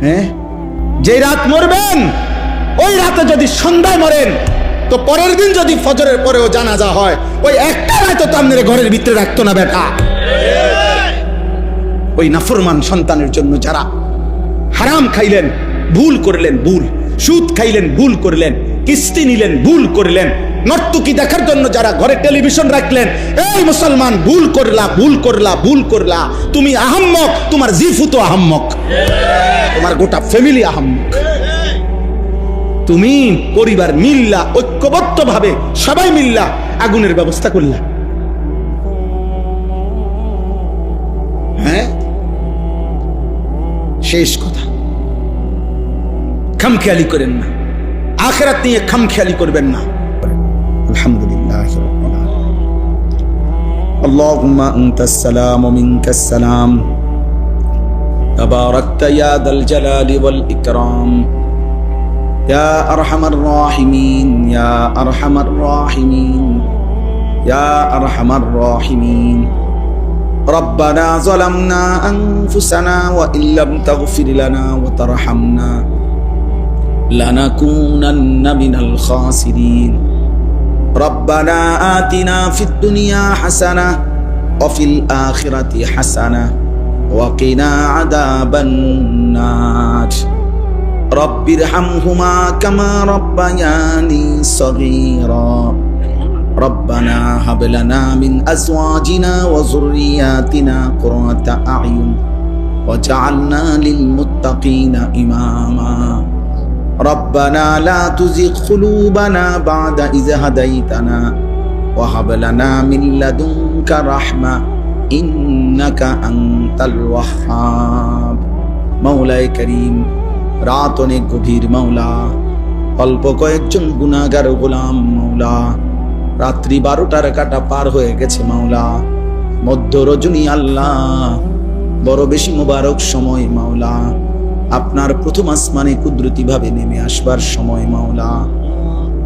হ্যাঁ, যে রাত মরবেন ওই রাতে যদি সন্ধ্যায় মরেন, তো পরের দিন যদি ফজরের পরেও জানাজা হয়, ওই একটা রাত তো আপনার ঘরের ভিতরে রাখতো না বেটা। ওই নাফরমান সন্তানের জন্য যারা হারাম খাইলেন, ভুল করলেন, ভুল সুদ খাইলেন, ভুল করলেন, কিস্তি নিলেন, ভুল করলেন, নর্তকী দেখার জন্য যারা ঘরে টেলিভিশন রাখলেন, এই মুসলমান ভুল করলা, ভুল করলা, ভুল করলা। তুমি আহাম্মক, তোমার জিফু তো আহাম্মক, তোমার গোটা ফ্যামিলি আহাম্মক। তুমি পরিবার মিল্লা, ঐক্যবদ্ধ ভাবে সবাই মিল্লা আগুনের ব্যবস্থা করলা। হ্যাঁ, শেষ কথা। খামখেয়ালি করেন না, আখিরাত নিয়ে খামখেয়ালি করবেন না। আলহামদুলিল্লাহ রাব্বিল আলামিন। আল্লাহুম্মা আনতাস সালাম ওয়া মিনকাস সালাম, তাবারাকতা ইয়া দাল জালালি ওয়াল ইকরাম, ইয়া আরহামার রাহিমিন, ইয়া আরহামার রাহিমিন, ইয়া আরহামার রাহিমিন। ربنا ظلمنا أنفسنا وإن لم تغفر لنا وترحمنا لنكونن من الخاسرين. ربنا آتنا في الدنيا حسنة وفي الآخرة حسنة وقنا عذاب النار. رب ارحمهما كما ربياني صغيرا. ربنا هب لنا من أزواجنا وذرياتنا قرة أعين وجعلنا للمتقين إماما. ربنا لا تزغ قلوبنا بعد إذ هديتنا وهب لنا من لدنك رحمة إنك أنت الوهاب. مولاي كريم, রাত অনেক গভীর মাওলা, অল্প কয়েকজন গুনাহগার গোলাম মাওলা, রাত্রি 12টার কাটা পার হয়ে গেছে মাওলা, মধ্য রজনী আল্লাহ, বড় বেশি মোবারক সময় মাওলা, আপনার প্রথম আসমানে কুদরতি ভাবে নেমে আসবার সময় মাওলা।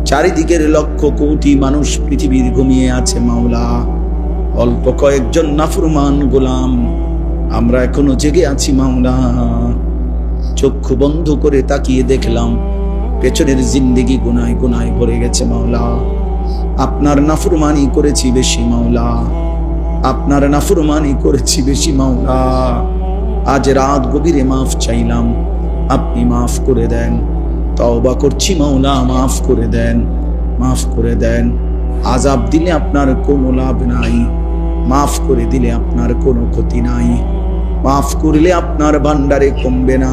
চারিদিকের লক্ষ কোটি মানুষ পৃথিবীর ঘুমিয়ে আছে মাওলা, অল্প কয়েকজন নাফরমান গোলাম আমরা এখনো জেগে আছি মাওলা। চক্ষু বন্ধ করে তাকিয়ে দেখলাম পেছনের জিন্দেগি গুনায় গুনায় ভরে গেছে মাওলা। আপনার নাফরমানি করেছি বেশি মাওলা, আপনার নাফরমানি করেছি বেশি মাওলা। আজ রাত গভীরে মাফ চাইলাম, আপনি মাফ করে দেন। তওবা করছি মাওলা, মাফ করে দেন, মাফ করে দেন। আযাব দিলে আপনার কোনো লাভ নাই, মাফ করে দিলে আপনার কোনো ক্ষতি নাই। মাফ করলে আপনার ভান্ডারে কমবে না,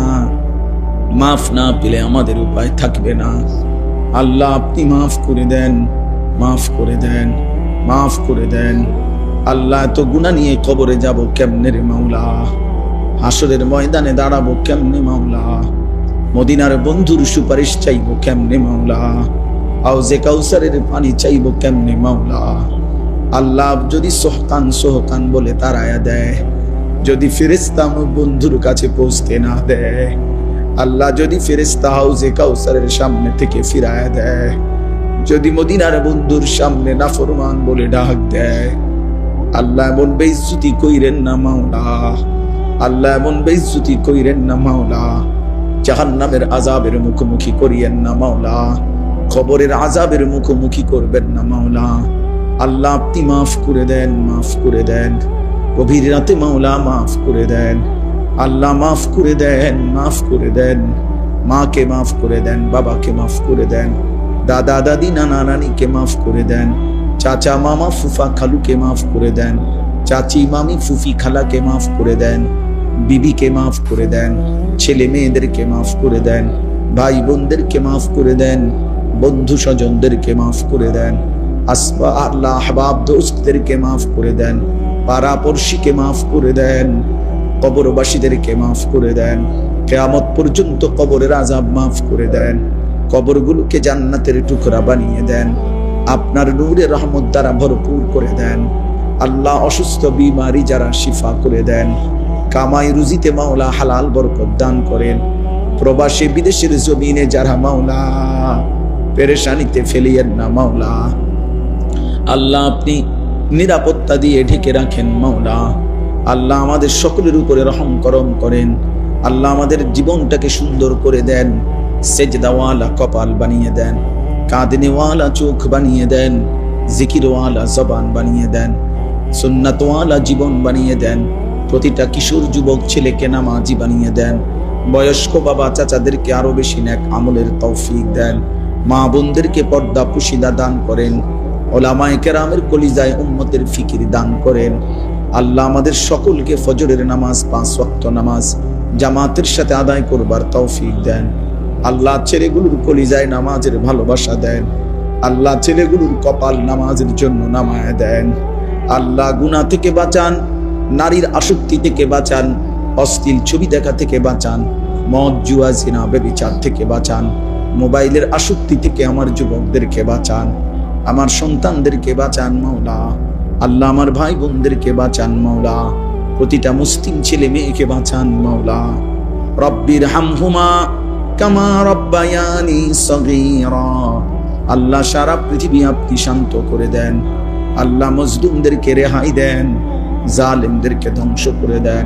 মাফ না পেলে আমাদের উপায় থাকবে না। আল্লাহ আপনি মাফ করে দেন, মাফ করে দেন, মাফ করে দেন। আল্লাহ এত গুনাহ নিয়ে কবরে যাব কেমনে রে মাওলা, হাসরের ময়দানে দাঁড়াবো কেমনে মাওলা, মদিনার বন্ধুর সুপারিশ চাইবো কেমনে মাওলা, হাউজে কাউসারের পানি চাইবো কেমনে মাওলা। আল্লাহ যদি সোহকান সোহকান বলে তারায়া দেয়, যদি ফেরেশতা আমার বন্ধুর কাছে পৌঁছতে না দেয়, আল্লাহ যদি ফেরেশতা হাউজে কাউসারের সামনে থেকে ফিরায়া দেয়, যদি মদিনার বন্ধুর সামনে নাফরমান বলে ডাক দেয়, আল্লাহ এমন বেইজ্জতি কইরেন না মাওলা, আল্লাহ এমন বেইজ্জতি কইরেন না মাওলা। জাহান্নামের আযাবের মুখোমুখি করিয়েন না মাওলা, কবরের আযাবের মুখোমুখি করবেন না মাওলা। আল্লাহ আপনি মাফ করে দেন, মাফ করে দেন। গভীর রাতে মাওলা মাফ করে দেন, আল্লাহ মাফ করে দেন, মাফ করে দেন। মাকে মাফ করে দেন, বাবাকে মাফ করে দেন, দাদা দাদি নানা নানিকে মাফ করে দেন, চাচা মামা ফুফা খালুকে মাফ করে দেন, চাচি মামি ফুফি খালাকে মাফ করে দেন, বিবিকে মাফ করে দেন, ছেলে মেয়েদেরকে মাফ করে দেন, ভাই বোনদেরকে মাফ করে দেন, বন্ধু স্বজনদেরকে মাফ করে দেন, আসবা আল্লাহ আহবাব দোস্তদেরকে মাফ করে দেন, পাড়া পড়শিকে মাফ করে দেন, কবরবাসীদেরকে মাফ করে দেন। কিয়ামত পর্যন্ত কবরের আযাব মাফ করে দেন, কবরগুলোকে জান্নাতের টুকরা বানিয়ে দেন, আপনার নূরে রহমত দ্বারা ভরপুর করে দেন। আল্লাহ অসুস্থ বিমারি যারা শিফা করে দেন, কামাই রুজিতে মাওলা হালাল বরকত দান করেন। প্রবাসী বিদেশের জমিনে যারা মাওলা পেরেশানিতে ফেলিয়েন না মাওলা, আল্লাহ আপনি নিরাপত্তা দিয়ে ঢেকে রাখেন মাওলা। আল্লাহ আমাদের সকলের উপরে রহম করম করেন। আল্লাহ আমাদের জীবনটাকে সুন্দর করে দেন, সেজদাওয়ালা কপাল বানিয়ে দেন, কাঁদনেওয়ালা চোখ বানিয়ে দেন, জিকিরওয়ালা জবান বানিয়ে দেন, সুন্নাতওয়ালা জীবন বানিয়ে দেন। প্রতিটা কিশোর যুবক ছেলেকে নামাজি বানিয়ে দেন, বয়স্ক বাবা চাচাদেরকে আরো বেশি নেক আমলের তৌফিক দেন, মা বোনদেরকে পর্দা পুশিদা দান করেন, ওলামায়ে কেরামের কলিজায় উম্মতের ফিকির দান করেন। আল্লাহ আমাদের সকলকে ফজরের নামাজ 5 ওয়াক্ত নামাজ জামাতের সাথে আদায় করবার তৌফিক দেন। আল্লাহ ছেলেগুলোর কলিজায় নামাজের ভালোবাসা দেন, আল্লাহ ছেলেগুলোর কপাল নামাজের জন্য নামায় দেন। আল্লাহ গুনাহ থেকে বাঁচান, নারীর আসক্তি থেকে বাঁচান, অশ্লীল ছবি দেখা থেকে বাঁচান, মদ জুয়া জিনা ব্যভিচার থেকে বাঁচান, মোবাইলের আসক্তি থেকে আমার যুবকদেরকে বাঁচান, আমার সন্তানদেরকে বাঁচান মাওলা। আল্লাহ আমার ভাই বোনদেরকে বাঁচান মাওলা, প্রতিটা মুসলিম ছেলে মেয়েকে বাঁচান মাওলা। রব্বির হামহুমা কামা রব্বায়ানি সগীরা। আল্লাহ সারা পৃথিবী আপনি শান্ত করে দেন। আল্লাহ মজলুমদেরকে রেহাই দেন, জালেমদেরকে ধ্বংস করে দেন।